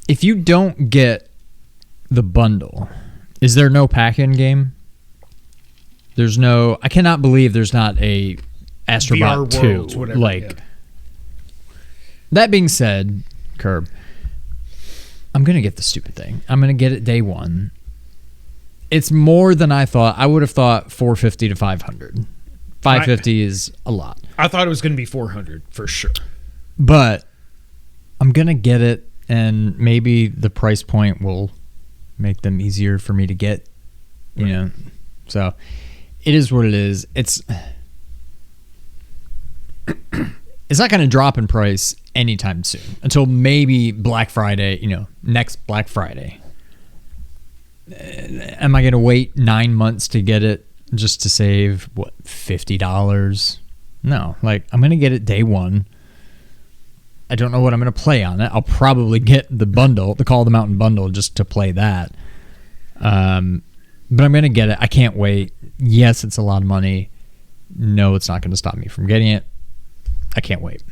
S3: if you don't get the bundle, is there no pack-in game? There's no... I cannot believe there's not a Astrobot
S2: VR
S3: 2.
S2: Worlds, whatever,
S3: like,
S2: yeah.
S3: That being said, Curb, I'm going to get the stupid thing. I'm going to get it day one. It's more than I thought. I would have thought 450 to 500. 550 is a lot.
S2: I thought it was going to be 400 for sure.
S3: But I'm going to get it, and maybe the price point will make them easier for me to get, you know. So it is what it is. It's not going to drop in price anytime soon until maybe Black Friday, you know, next Black Friday. Am I going to wait 9 months to get it just to save, what, $50? No, like, I'm going to get it day one. I don't know what I'm going to play on it. I'll probably get the bundle, the Call of the Mountain bundle, just to play that. But I'm going to get it. I can't wait. Yes, it's a lot of money. No, it's not going to stop me from getting it. I can't wait.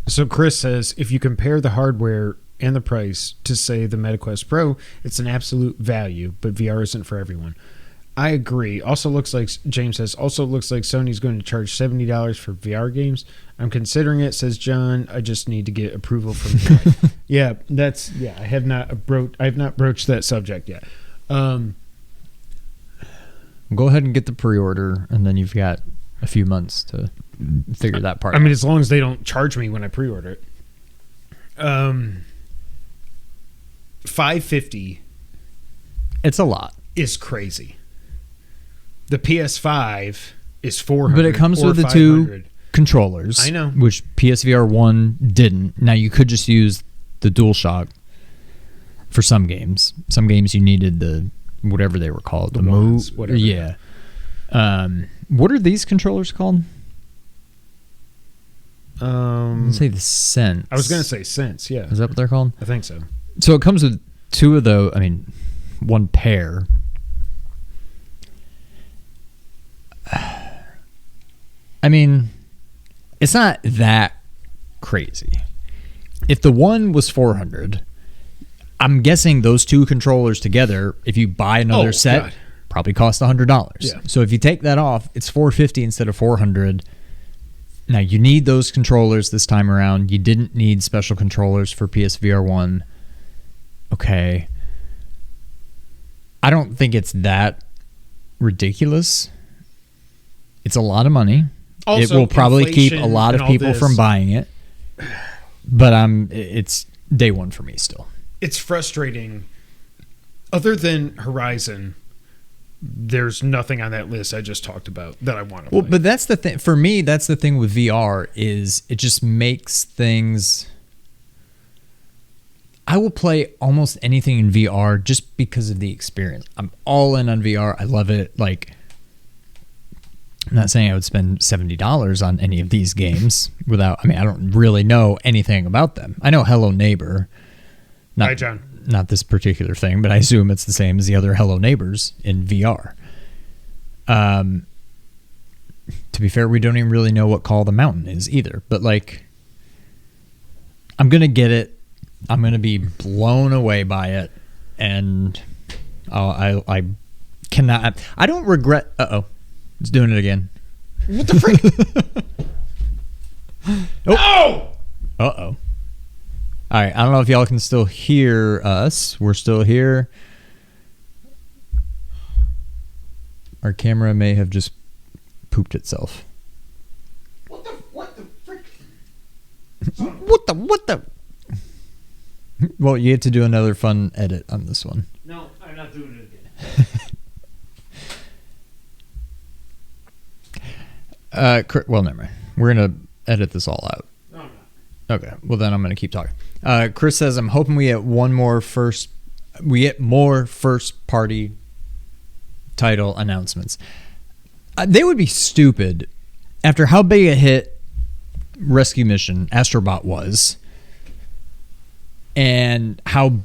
S2: So Chris says, if you compare the hardware and the price to, say, the MetaQuest Pro, it's an absolute value, but VR isn't for everyone. I agree. Also looks like, James says, also looks like Sony's going to charge $70 for VR games. I'm considering it, says John. I just need to get approval from the guy. I have not broached that subject yet.
S3: Go ahead and get the pre-order, and then you've got a few months to figure that part out.
S2: I mean, as long as they don't charge me when I pre-order it. $550.
S3: It's a lot.
S2: Is crazy. The PS5 is $400.
S3: But it comes with the two controllers.
S2: I know.
S3: Which PSVR 1 didn't. Now, you could just use the DualShock for some games. Some games you needed the, whatever they were called.
S2: The wands, whatever.
S3: Yeah. What are these controllers called? Let's say the Sense.
S2: I was going to say Sense, yeah.
S3: Is that what they're called?
S2: I think so.
S3: So it comes with two of those. I mean, one pair. I mean, it's not that crazy. If the one was $400, I'm guessing those two controllers together, if you buy another set,
S2: God,
S3: probably cost $100.
S2: Yeah.
S3: So if you take that off, it's $450 instead of $400. Now, you need those controllers this time around. You didn't need special controllers for PSVR 1. Okay. I don't think it's that ridiculous. It's a lot of money.
S2: Also,
S3: it will probably keep a lot of people from buying it. But it's day one for me still.
S2: It's frustrating. Other than Horizon, there's nothing on that list I just talked about that I want to play.
S3: Well, but that's the thing. For me, that's the thing with VR is it just makes things... I will play almost anything in VR just because of the experience. I'm all in on VR. I love it. Like, I'm not saying I would spend $70 on any of these games without. I mean, I don't really know anything about them. I know Hello Neighbor.
S2: Hi, John.
S3: Not this particular thing, but I assume it's the same as the other Hello Neighbors in VR. To be fair, we don't even really know what Call of the Mountain is either. But like, I'm gonna get it. I'm gonna be blown away by it, and I cannot. I don't regret. It's doing it again.
S2: What the frick?
S3: Oh! Uh-oh. All right, I don't know if y'all can still hear us. We're still here. Our camera may have just pooped itself.
S2: What the frick?
S3: What the? Well, you have to do another fun edit on this one.
S2: No, I'm not doing it again.
S3: Well, never mind. We're going to edit this all out.
S2: No, I'm not.
S3: Okay. Well, then I'm going to keep talking. Chris says, I'm hoping we get more first party title announcements. They would be stupid after how big a hit Rescue Mission Astrobot was and how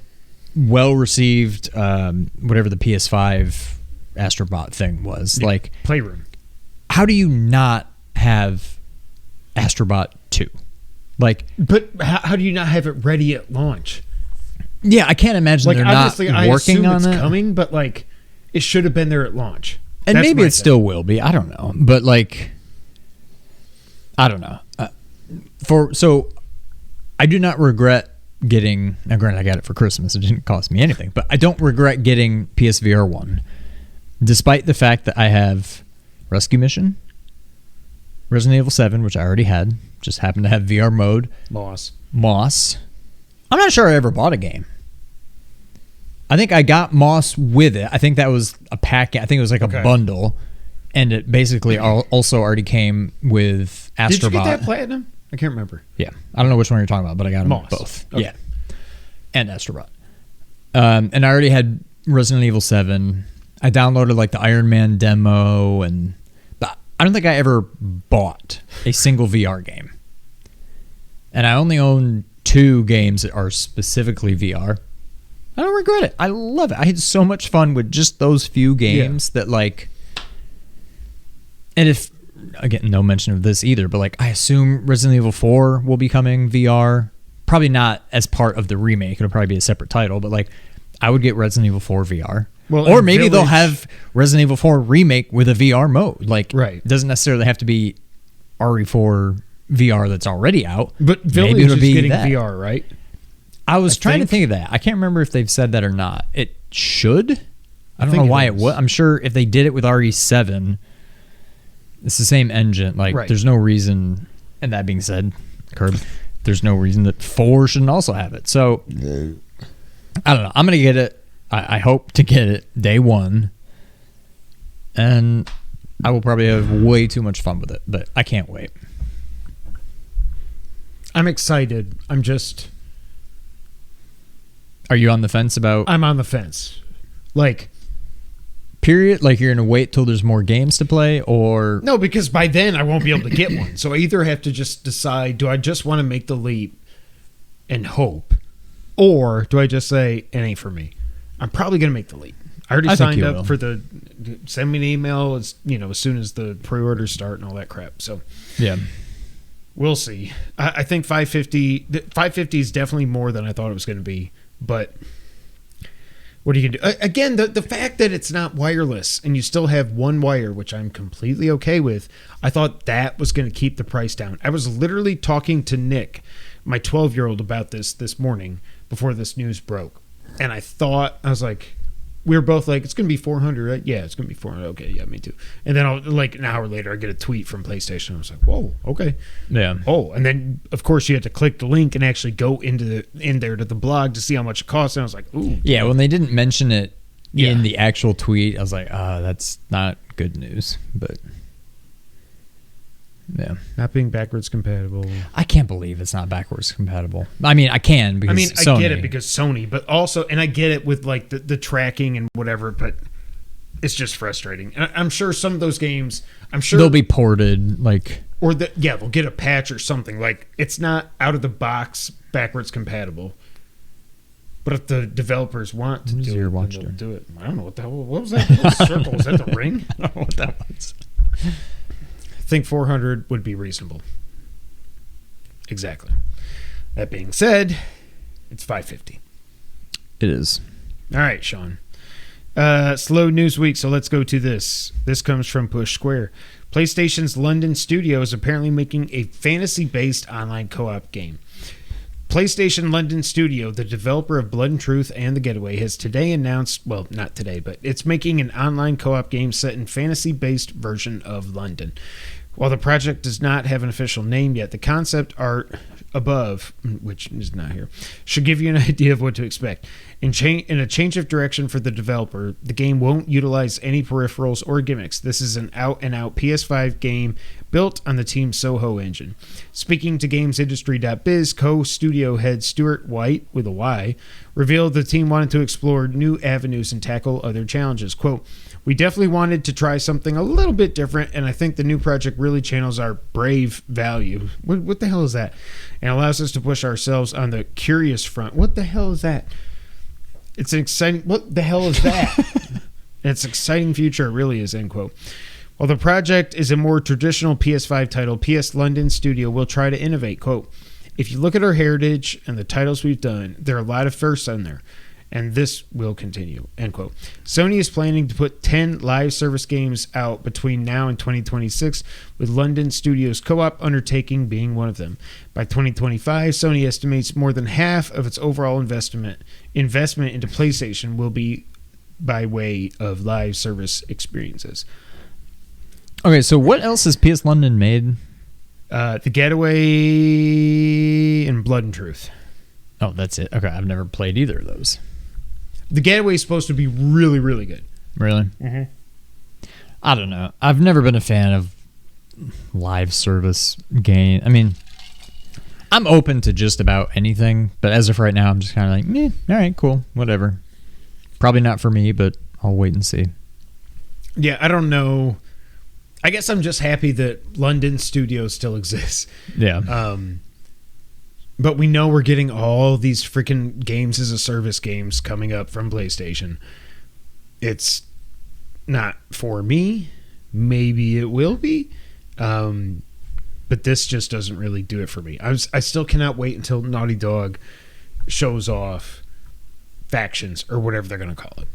S3: well received whatever the PS5 Astrobot thing was. Like
S2: Playroom.
S3: How do you not have Astrobot 2? Like,
S2: but how do you not have it ready at launch?
S3: Yeah, I can't imagine
S2: like,
S3: they're not working on
S2: it's
S3: it.
S2: Coming, but like, it should have been there at launch.
S3: And
S2: That's
S3: maybe
S2: my
S3: it
S2: thing.
S3: still will be. I don't know, but like, I don't know. So, I do not regret getting. Now, granted, I got it for Christmas. It didn't cost me anything, but I don't regret getting PSVR 1, despite the fact that I have Rescue Mission, Resident Evil 7, which I already had, just happened to have VR mode. Moss. I'm not sure I ever bought a game. I think I got Moss with it. I think that was a pack. I think it was like a bundle, and it basically also already came with Astrobot.
S2: Did you get that platinum? I can't remember.
S3: Yeah, I don't know which one you're talking about, but I got them
S2: Moss.
S3: both.
S2: Okay.
S3: Yeah, and Astrobot. And I already had Resident Evil 7. I downloaded like the Iron Man demo, but I don't think I ever bought a single VR game. And I only own 2 games that are specifically VR. I don't regret it. I love it. I had so much fun with just those few games that like. And if again, no mention of this either, but like I assume Resident Evil 4 will be coming VR. Probably not as part of the remake. It'll probably be a separate title, but like I would get Resident Evil 4 VR.
S2: Well,
S3: or maybe they'll have Resident Evil 4 remake with a VR mode. Like, it doesn't necessarily have to be RE4 VR that's already out.
S2: But Village is getting VR, right?
S3: I was trying to think of that. I can't remember if they've said that or not. It should. I don't know why it would. I'm sure if they did it with RE7, it's the same engine. Like, there's no reason. And that being said, Curb, there's no reason that 4 shouldn't also have it. So, I don't know. I'm going to get it. I hope to get it day one. And I will probably have way too much fun with it. But I can't wait.
S2: I'm excited. I'm just...
S3: Are you on the fence about...
S2: I'm on the fence. Like...
S3: Period? Like you're going to wait till there's more games to play, or...
S2: No, because by then I won't be able to get one. So I either have to just decide, do I just want to make the leap and hope? Or do I just say, it ain't for me? I'm probably going to make the leap. I already signed up for the... Send me an email as soon as the pre-orders start and all that crap. So...
S3: Yeah.
S2: We'll see. I think 550 is definitely more than I thought it was going to be. But what are you going to do? Again, the fact that it's not wireless and you still have one wire, which I'm completely okay with, I thought that was going to keep the price down. I was literally talking to Nick, my 12-year-old, about this morning before this news broke. And I was like, we were both like, it's going to be 400, right? Yeah, it's going to be 400. Okay, yeah, me too. And then like an hour later, I get a tweet from PlayStation. I was like, whoa, okay.
S3: Yeah.
S2: Oh, and then, of course, you had to click the link and actually go in there to the blog to see how much it costs. And I was like, ooh.
S3: Yeah, when they didn't mention it in the actual tweet, I was like, that's not good news. But, yeah.
S2: Not being backwards compatible.
S3: I can't believe it's not backwards compatible. I mean, I can because Sony.
S2: I get it because Sony, but also, and I get it with like the tracking and whatever, but it's just frustrating. And I'm sure some of those games, I'm sure
S3: they'll be ported, like,
S2: or they'll get a patch or something. Like, it's not out of the box backwards compatible. But if the developers want to do it, then they'll do it. I don't know what the hell. What was that little circle? Was that the ring?
S3: I don't know what that was.
S2: I think 400 would be reasonable. Exactly. That being said, it's 550.
S3: It is.
S2: All right, Sean. Slow news week, so let's go to this. This comes from Push Square. PlayStation's London studio is apparently making a fantasy-based online co-op game. PlayStation London Studio, the developer of Blood and Truth and The Getaway, has today announced, well, not today, but it's making an online co-op game set in fantasy-based version of London. While the project does not have an official name yet, the concept art above, which is not here, should give you an idea of what to expect. In a change of direction for the developer, the game won't utilize any peripherals or gimmicks. This is an out-and-out PS5 game built on the Team Soho engine. Speaking to GamesIndustry.biz, co-studio head Stuart White, with a Y, revealed the team wanted to explore new avenues and tackle other challenges. Quote, "We definitely wanted to try something a little bit different, and I think the new project really channels our brave value." What the hell is that? And allows us to push ourselves on the curious front. What the hell is that? It's an exciting... What the hell is that? It's an exciting future. It really is, end quote. While the project is a more traditional PS5 title, PS London Studio will try to innovate. Quote, "If you look at our heritage and the titles we've done, there are a lot of firsts on there, and this will continue," end quote. Sony is planning to put 10 live service games out between now and 2026, with London Studios co-op undertaking being one of them. By 2025, Sony estimates more than half of its overall investment into PlayStation will be by way of live service experiences.
S3: Okay, so what else has PS London made?
S2: The Getaway and Blood and Truth.
S3: Oh, that's it. Okay, I've never played either of those.
S2: The Getaway is supposed to be really, really good.
S3: Really? Mm-hmm. I don't know. I've never been a fan of live service game. I mean, I'm open to just about anything, but as of right now, I'm just kind of like, meh, all right, cool, whatever. Probably not for me, but I'll wait and see.
S2: Yeah, I don't know. I guess I'm just happy that London Studios still exists.
S3: Yeah.
S2: But we know we're getting all these freaking games as a service games coming up from PlayStation. It's not for me. Maybe it will be. But this just doesn't really do it for me. I still cannot wait until Naughty Dog shows off Factions or whatever they're going to call it.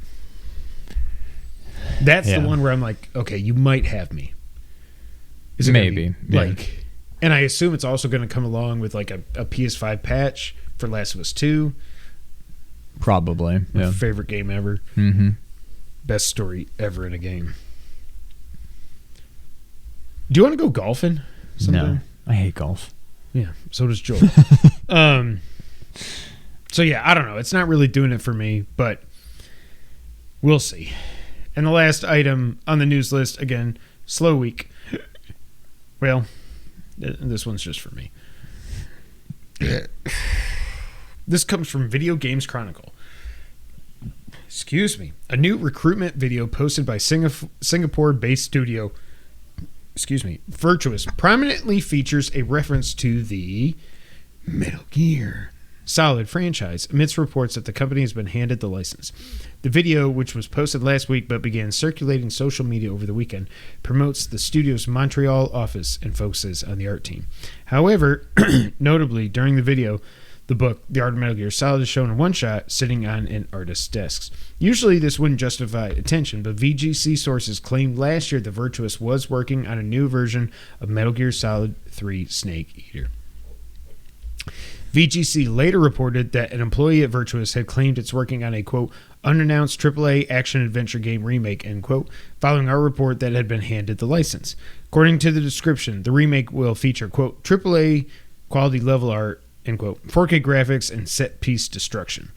S2: That's the one where I'm like, okay, you might have me. Is it
S3: maybe
S2: like, and I assume it's also going to come along with like a PS5 patch for Last of Us 2.
S3: Probably.
S2: My favorite game ever.
S3: Mm-hmm.
S2: Best story ever in a game. Do you want to go golfing sometime?
S3: No, I hate golf.
S2: Yeah, so does Joel. So yeah, I don't know. It's not really doing it for me, but we'll see. And the last item on the news list, again, slow week. Well, this one's just for me. This comes from Video Games Chronicle. Excuse me. A new recruitment video posted by Singapore-based studio, Virtuous, prominently features a reference to the Metal Gear Solid franchise amidst reports that the company has been handed the license. The video, which was posted last week but began circulating social media over the weekend, promotes the studio's Montreal office and focuses on the art team. However, notably, during the video, the book, The Art of Metal Gear Solid, is shown in one shot sitting on an artist's desk. Usually this wouldn't justify attention, but VGC sources claimed last year that Virtuous was working on a new version of Metal Gear Solid 3 Snake Eater. VGC later reported that an employee at Virtuous had claimed it's working on a, quote, unannounced AAA action-adventure game remake, end quote, following our report that it had been handed the license. According to the description, the remake will feature, quote, AAA quality level art, end quote, 4K graphics, and set-piece destruction.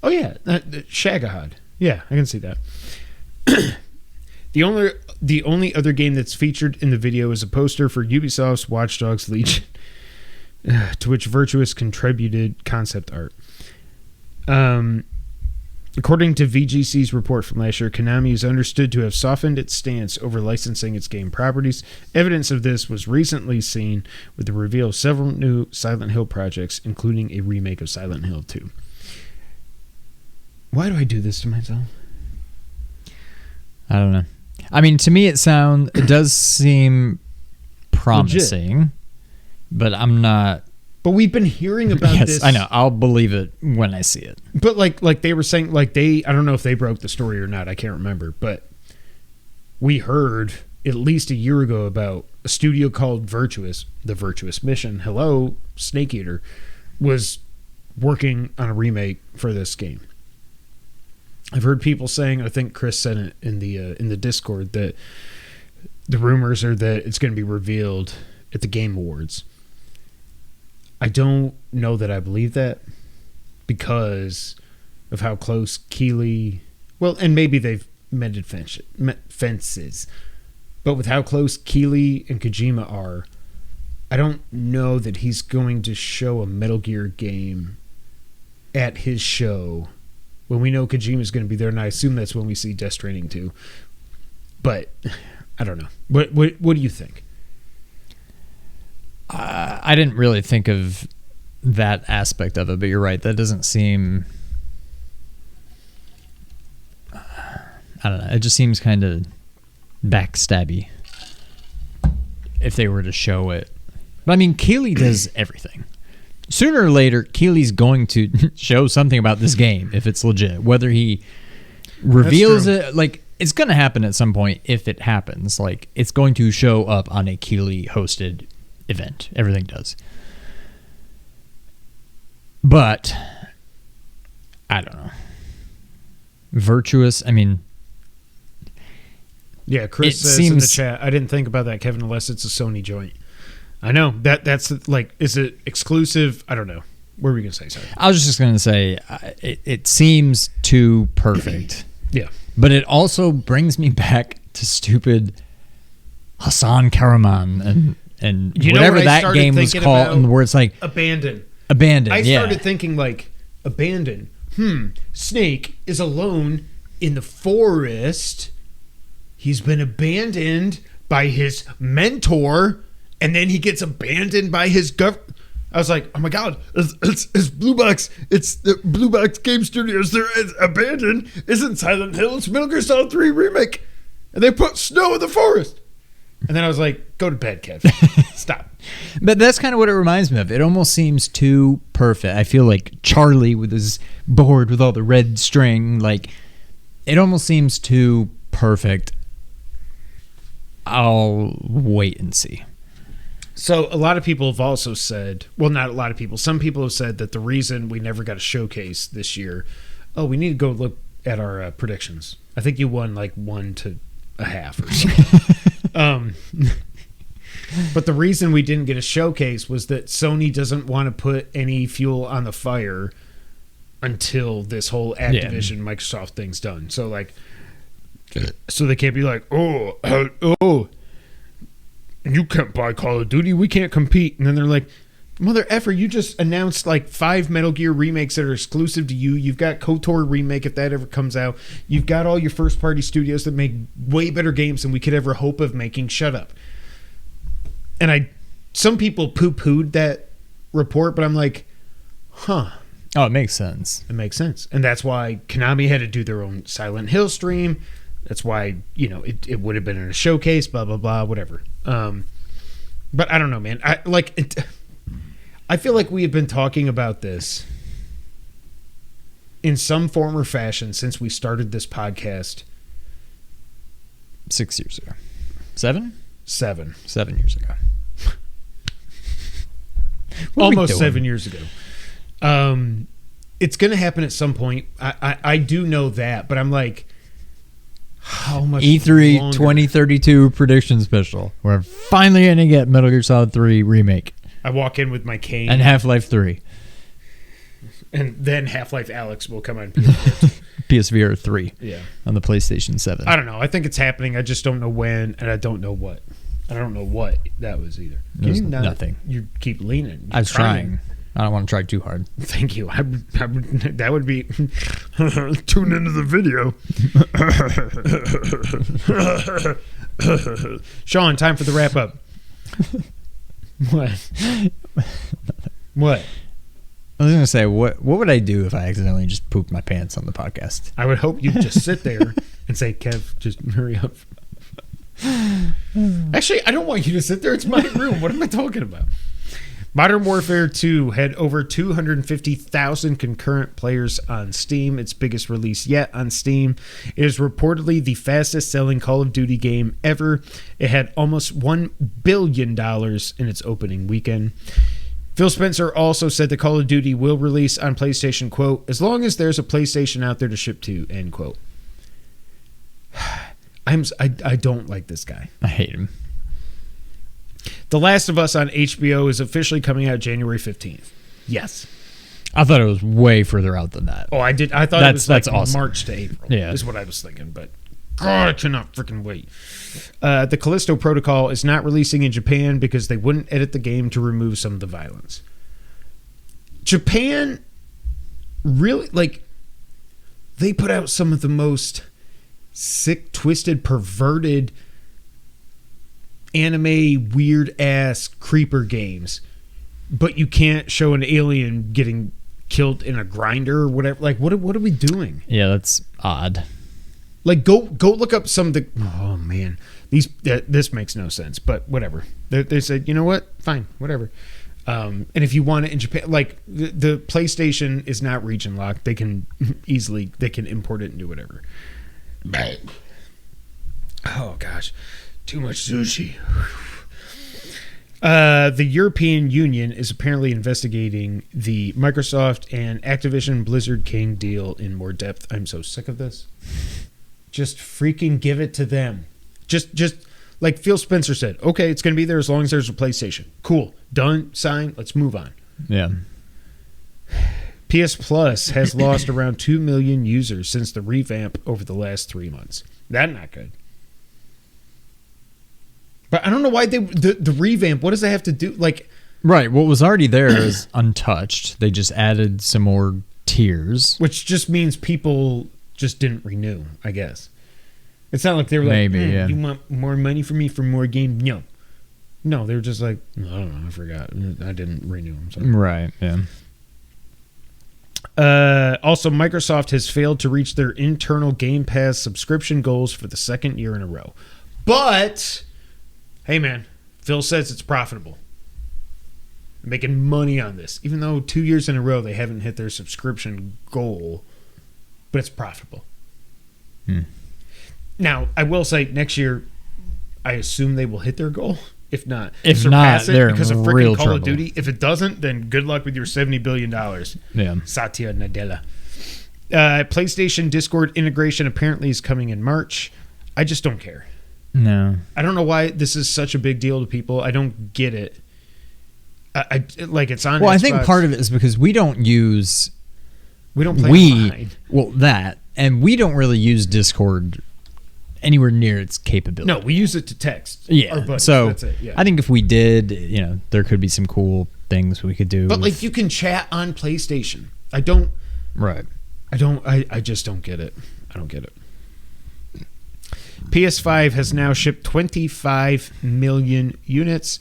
S2: Oh, yeah, Shagahad. Yeah, I can see that. The only other game that's featured in the video is a poster for Ubisoft's Watch Dogs Legion, to which Virtuous contributed concept art. According to VGC's report from last year, Konami is understood to have softened its stance over licensing its game properties. Evidence of this was recently seen with the reveal of several new Silent Hill projects, including a remake of Silent Hill 2. Why do I do this to myself?
S3: I don't know. I mean, to me, it does seem promising, legit. But I'm not.
S2: But we've been hearing about this.
S3: Yes, I know. I'll believe it when I see it.
S2: But like they were saying, I don't know if they broke the story or not. I can't remember. But we heard at least a year ago about a studio called Virtuous, the Virtuous Mission. Hello, Snake Eater, was working on a remake for this game. I've heard people saying, I think Chris said it in the Discord, that the rumors are that it's going to be revealed at the Game Awards. I don't know that I believe that because of how close Keighley... Well, and maybe they've mended fences. But with how close Keighley and Kojima are, I don't know that he's going to show a Metal Gear game at his show when we know Kojima's going to be there, and I assume that's when we see Death Stranding 2. But I don't know. What do you think?
S3: I didn't really think of that aspect of it, but you're right. That doesn't seem... I don't know. It just seems kind of backstabby if they were to show it. But I mean, Keighley does everything. Sooner or later, Keighley's going to show something about this game if it's legit. Whether he reveals it, it's going to happen at some point if it happens. It's going to show up on a Keighley-hosted event. Everything does. But, I don't know. Virtuous, I mean...
S2: Yeah, Chris says in the chat, I didn't think about that, Kevin, unless it's a Sony joint. I know. That's is it exclusive? I don't know. What were we going to say? Sorry.
S3: I was just going to say, it seems too perfect.
S2: Yeah.
S3: But it also brings me back to stupid Hassan Karaman and whatever that game was called, and where it's
S2: Abandon.
S3: Abandon,
S2: I started thinking Abandon. Snake is alone in the forest. He's been abandoned by his mentor, and then he gets abandoned by his government. I was like, oh my God, it's Blue Box. It's the Blue Box Game Studios. They're abandoned. Isn't Silent Hill? It's Metal Gear Solid 3 Remake. And they put snow in the forest. And then I was like, go to bed, Kev. Stop.
S3: But that's kind of what it reminds me of. It almost seems too perfect. I feel like Charlie with his board with all the red string. It almost seems too perfect. I'll wait and see.
S2: So a lot of people have also said, well, not a lot of people, some people have said that the reason we never got a showcase this year, we need to go look at our predictions. I think you won 1.5 or something. But the reason we didn't get a showcase was that Sony doesn't want to put any fuel on the fire until this whole Activision Microsoft thing's done. So so they can't be oh, you can't buy Call of Duty, we can't compete. And then they're like, mother effer, you just announced 5 Metal Gear remakes that are exclusive to you. You've got KOTOR remake if that ever comes out. You've got all your first party studios that make way better games than we could ever hope of making. Shut up. And some people poo-pooed that report, but I'm like, huh.
S3: Oh, it makes sense.
S2: It makes sense. And that's why Konami had to do their own Silent Hill stream. That's why, it would have been in a showcase, blah, blah, blah, whatever. But I don't know, man. I feel like we have been talking about this in some form or fashion since we started this podcast.
S3: 6 years ago. 7?
S2: 7.
S3: 7 years ago.
S2: Almost 7 years ago. It's going to happen at some point. I do know that, but I'm like, how much
S3: E3
S2: longer?
S3: 2032 prediction special. We're finally going to get Metal Gear Solid 3 Remake.
S2: I walk in with my cane.
S3: And Half-Life 3.
S2: And then Half-Life Alyx will come on PSVR.
S3: PSVR 3.
S2: Yeah.
S3: On the PlayStation 7.
S2: I don't know. I think it's happening. I just don't know when, and I don't know what. I don't know what that was either. Can you not?
S3: Nothing.
S2: You keep leaning.
S3: I was trying. I don't want to try too hard.
S2: Thank you. That would be... Tune into the video. Sean, time for the wrap-up. What? What?
S3: I was going to say, what would I do if I accidentally just pooped my pants on the podcast?
S2: I would hope you'd just sit there and say, Kev, just hurry up. Actually, I don't want you to sit there. It's my room. What am I talking about? Modern Warfare 2 had over 250,000 concurrent players on Steam, its biggest release yet on Steam. It is reportedly the fastest selling Call of Duty game ever. It had almost $1 billion in its opening weekend. Phil Spencer also said that Call of Duty will release on PlayStation, quote, as long as there's a PlayStation out there to ship to, end quote. I don't like this guy.
S3: I hate him.
S2: The Last of Us on HBO is officially coming out January 15th. Yes.
S3: I thought it was way further out than that.
S2: Oh, I did. I thought it was like
S3: awesome.
S2: March to April.
S3: Yeah.
S2: Is what I was thinking. But God, I cannot freaking wait. The Callisto Protocol is not releasing in Japan because they wouldn't edit the game to remove some of the violence. Japan really, like, they put out some of the most sick, twisted, perverted anime weird ass creeper games, but you can't show an alien getting killed in a grinder or whatever. Like, what are we doing?
S3: Yeah, that's odd.
S2: Like, go look up some of the. Oh man, this makes no sense. But whatever. They said, you know what? Fine, whatever. And if you want it in Japan, like the PlayStation is not region locked. They can import it and do whatever. Oh gosh. Too much sushi. The European Union is apparently investigating the Microsoft and Activision Blizzard King deal in more depth. I'm so sick of this. Just freaking give it to them. Just like Phil Spencer said, okay, it's going to be there as long as there's a PlayStation. Cool. Done. Signed. Let's move on.
S3: Yeah.
S2: PS Plus has lost around 2 million users since the revamp over the last 3 months. That's not good. But I don't know why the revamp, what does that have to do? Like,
S3: right, what was already there is untouched. They just added some more tiers.
S2: Which just means people just didn't renew, I guess. It's not like they were like,
S3: yeah.
S2: You want more money from me for more game? No, they were just like, I don't know, I forgot. I didn't renew them. Sorry.
S3: Right, yeah.
S2: Also, Microsoft has failed to reach their internal Game Pass subscription goals for the second year in a row. But, hey man, Phil says it's profitable. They're making money on this. Even though 2 years in a row they haven't hit their subscription goal, but it's profitable. Now, I will say next year, I assume they will hit their goal. If not, surpass it because of freaking Call of Duty. If it doesn't, then good luck with your $70 billion.
S3: Yeah.
S2: Satya Nadella. PlayStation Discord integration apparently is coming in March. I just don't care.
S3: No.
S2: I don't know why this is such a big deal to people. I don't get it. I like it's on.
S3: Well,
S2: Xbox.
S3: I think part of it is because we don't play
S2: online.
S3: Well, that, and we don't really use Discord anywhere near its capability.
S2: No, we use it to text.
S3: Yeah.
S2: Our buddies.
S3: So
S2: That's it. Yeah.
S3: I think if we did, there could be some cool things we could do.
S2: But like you can chat on PlayStation. I don't.
S3: Right.
S2: I just don't get it. I don't get it. PS5 has now shipped 25 million units.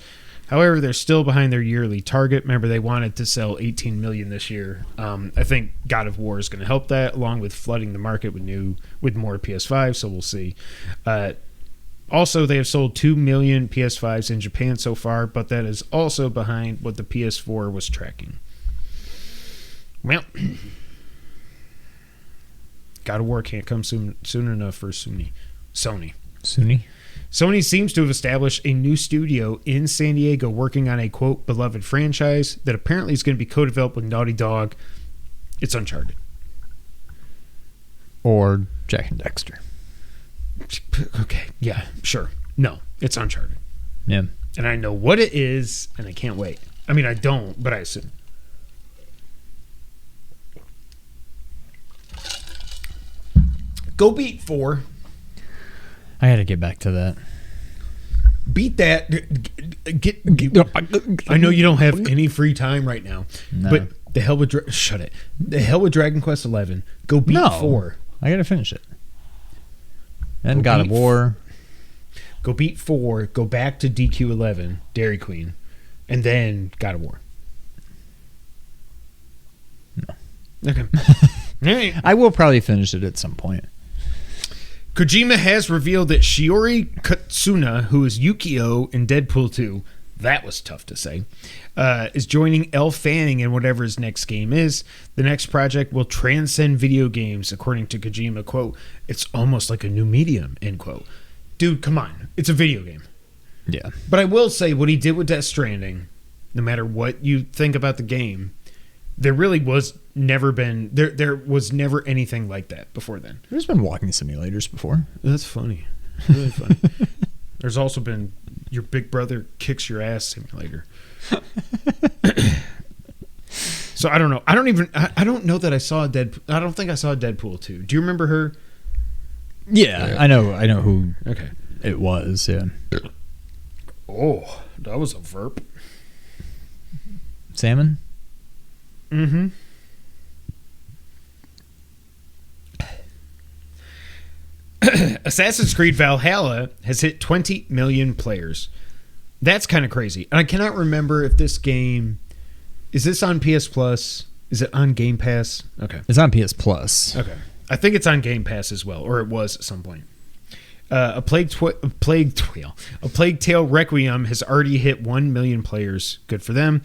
S2: However, they're still behind their yearly target. Remember, they wanted to sell 18 million this year. I think God of War is going to help that, along with flooding the market with more PS5. So we'll see. Also, they have sold 2 million PS5s in Japan so far, but that is also behind what the PS4 was tracking. Well, God of War can't come soon enough for Sony. Sony seems to have established a new studio in San Diego working on a, quote, beloved franchise that apparently is going to be co-developed with Naughty Dog. It's Uncharted.
S3: Or Jack and Dexter.
S2: Okay, yeah, sure. No, it's Uncharted.
S3: Yeah.
S2: And I know what it is, and I can't wait. I mean, I don't, but I assume. Go beat 4.
S3: I had to get back to that.
S2: beat that. I know you don't have any free time right now, but the hell with shut it. The hell with Dragon Quest 11. Go beat 4.
S3: I gotta finish it. And God of War.
S2: Go beat 4. Go back to DQ11, Dairy Queen, and then God of War.
S3: No.
S2: Okay.
S3: I will probably finish it at some point.
S2: Kojima has revealed that Shiori Katsuna, who is Yukio in Deadpool 2, that was tough to say, is joining Elle Fanning in whatever his next game is. The next project will transcend video games, according to Kojima. Quote, it's almost like a new medium, end quote. Dude, come on. It's a video game.
S3: Yeah.
S2: But I will say what he did with Death Stranding, no matter what you think about the game, there really was never been there was never anything like that before then.
S3: There's been walking simulators before.
S2: That's funny. Really funny. There's also been your big brother kicks your ass simulator. So I don't know. I don't know that I saw I don't think I saw Deadpool 2. Do you remember her?
S3: Yeah, I know who
S2: Okay.
S3: it was, yeah.
S2: Oh, that was a verp.
S3: Salmon?
S2: Mm-hmm. Assassin's Creed Valhalla has hit 20 million players. That's kind of crazy. And I cannot remember if this game... Is this on PS Plus? Is it on Game Pass? Okay.
S3: It's on PS Plus.
S2: Okay. I think it's on Game Pass as well, or it was at some point. A Plague Tale Requiem has already hit 1 million players. Good for them,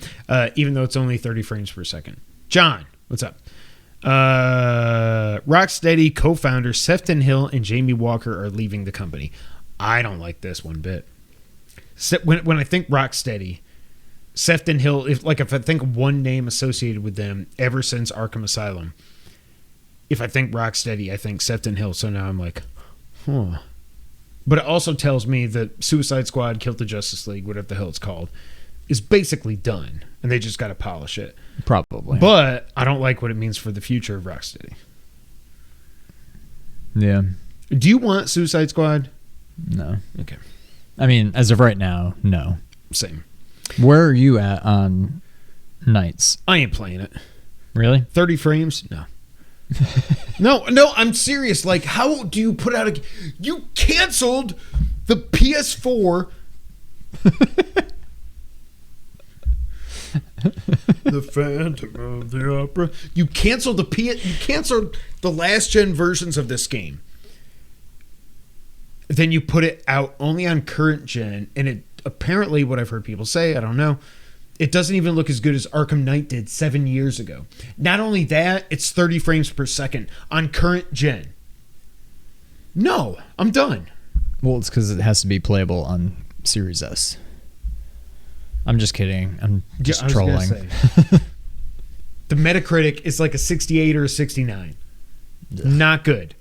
S2: even though it's only 30 frames per second. John, what's up? Rocksteady co-founders Sefton Hill and Jamie Walker are leaving the company. I don't like this one bit. When I think Rocksteady, Sefton Hill, if I think one name associated with them ever since Arkham Asylum, if I think Rocksteady, I think Sefton Hill. So now I'm like, huh. But it also tells me that Suicide Squad, Kill the Justice League, whatever the hell it's called, is basically done, and they just got to polish it.
S3: Probably.
S2: But I don't like what it means for the future of Rocksteady.
S3: Yeah.
S2: Do you want Suicide Squad?
S3: No.
S2: Okay.
S3: I mean, as of right now, no.
S2: Same.
S3: Where are you at on Nights?
S2: I ain't playing it.
S3: Really?
S2: 30 frames? No. No, I'm serious. Like, how do you put out you canceled the PS4. The Phantom of the Opera. You canceled the last gen versions of this game. Then you put it out only on current gen, and it apparently, what I've heard people say, I don't know, it doesn't even look as good as Arkham Knight did 7 years ago. Not only that, it's 30 frames per second on current gen. No, I'm done.
S3: Well, it's because it has to be playable on Series S. I'm just kidding. I'm just trolling.
S2: The Metacritic is like a 68 or a 69. Ugh. Not good.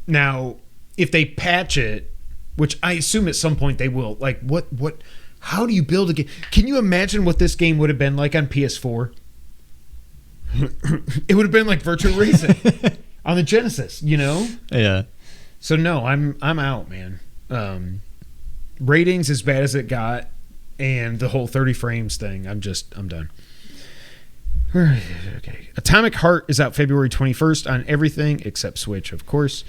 S2: Now, if they patch it, which I assume at some point they will, like what how do you build a game? Can you imagine what this game would have been like on PS4? It would have been like Virtual Racing on the Genesis, you know?
S3: Yeah.
S2: So no, I'm out, man. Ratings as bad as it got, and the whole 30 frames thing, I'm done. Okay. Atomic Heart is out February 21st on everything except Switch, of course.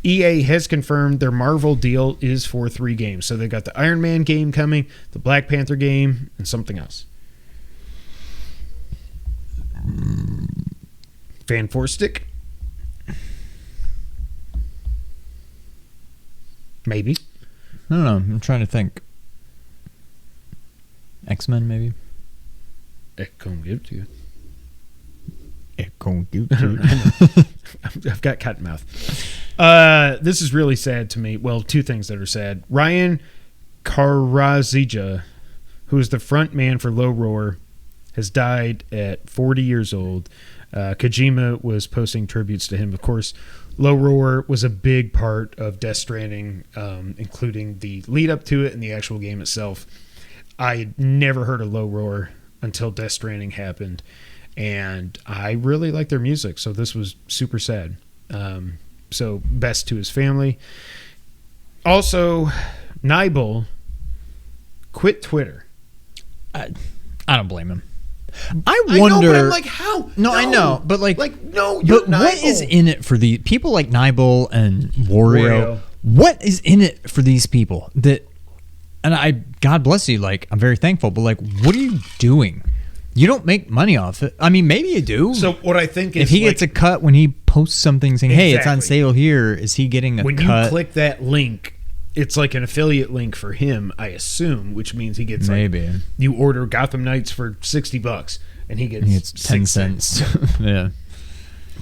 S2: EA has confirmed their Marvel deal is for 3 games. So they got the Iron Man game coming, the Black Panther game, and something else. Fan Force Stick? Maybe.
S3: I don't know. I'm trying to think. X-Men, maybe?
S2: It can't give it to you. I've got cat mouth. This is really sad to me. Well, 2 things that are sad. Ryan Karazija, who is the front man for Low Roar, has died at 40 years old. Kojima was posting tributes to him. Of course, Low Roar was a big part of Death Stranding, including the lead up to it and the actual game itself. I had never heard of Low Roar until Death Stranding happened. And I really like their music, so this was super sad. So best to his family. Also, Nibel quit Twitter.
S3: I don't blame him. I wonder.
S2: I know, but I'm like, how?
S3: No, I know, but like
S2: no. You're
S3: But what
S2: Nibel.
S3: is in it for the people like Nibel and Wario? What is in it for these people that? And God bless you. Like, I'm very thankful, but like, what are you doing? You don't make money off it. I mean, maybe you do.
S2: So what I think is,
S3: if he gets a cut when he posts something saying, "Hey, it's on
S2: Exactly.
S3: sale here," is he getting a
S2: when
S3: cut?
S2: you click that link, it's like an affiliate link for him, I assume, which means he gets
S3: Maybe.
S2: like, you order Gotham Knights for $60 and he gets
S3: 10 cents. Yeah.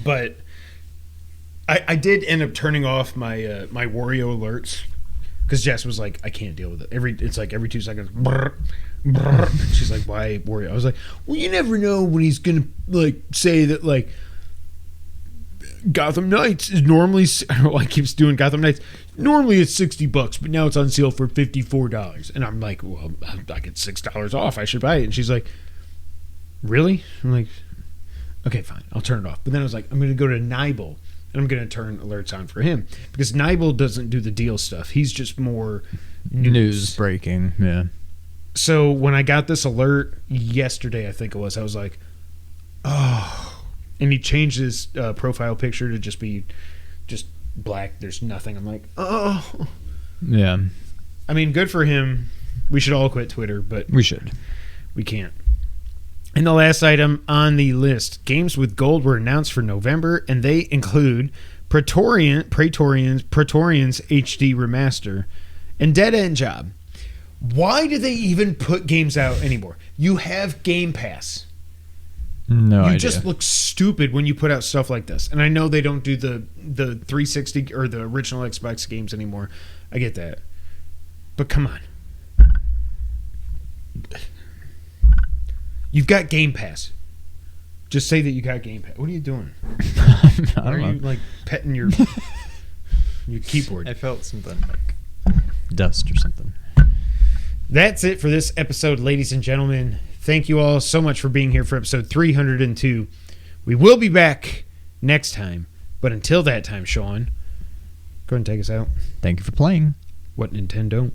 S2: But I did end up turning off my my Wario alerts because Jess was like, I can't deal with it. It's like every 2 seconds. Brr, brr. She's like, why Wario? I was like, well, you never know when he's gonna like say that like Gotham Knights is normally, I don't know why he keeps doing Gotham Knights. Normally it's $60, but now it's on sale for $54. And I'm like, well, I get $6 off. I should buy it. And she's like, really? I'm like, okay, fine. I'll turn it off. But then I was like, I'm going to go to Nibel and I'm going to turn alerts on for him because Nibel doesn't do the deal stuff. He's just more
S3: News breaking. Yeah.
S2: So when I got this alert yesterday, I think it was, I was like, oh. And he changed his profile picture to just be just black. There's nothing. I'm like, oh.
S3: Yeah.
S2: I mean, good for him. We should all quit Twitter, but
S3: We should.
S2: we can't. And the last item on the list, games with gold were announced for November, and they include Praetorians HD Remaster and Dead End Job. Why do they even put games out anymore? You have Game Pass.
S3: No
S2: You
S3: idea.
S2: just look stupid when you put out stuff like this. And I know they don't do the 360 or the original Xbox games anymore. I get that. But come on. You've got Game Pass. Just say that you got Game Pass. What are you doing?
S3: I don't
S2: Are
S3: know.
S2: you like petting your keyboard?
S3: I felt something like dust or something.
S2: That's it for this episode, ladies and gentlemen. Thank you all so much for being here for episode 302. We will be back next time. But until that time, Sean, go ahead and take us out.
S3: Thank you for playing.
S2: What Nintendo?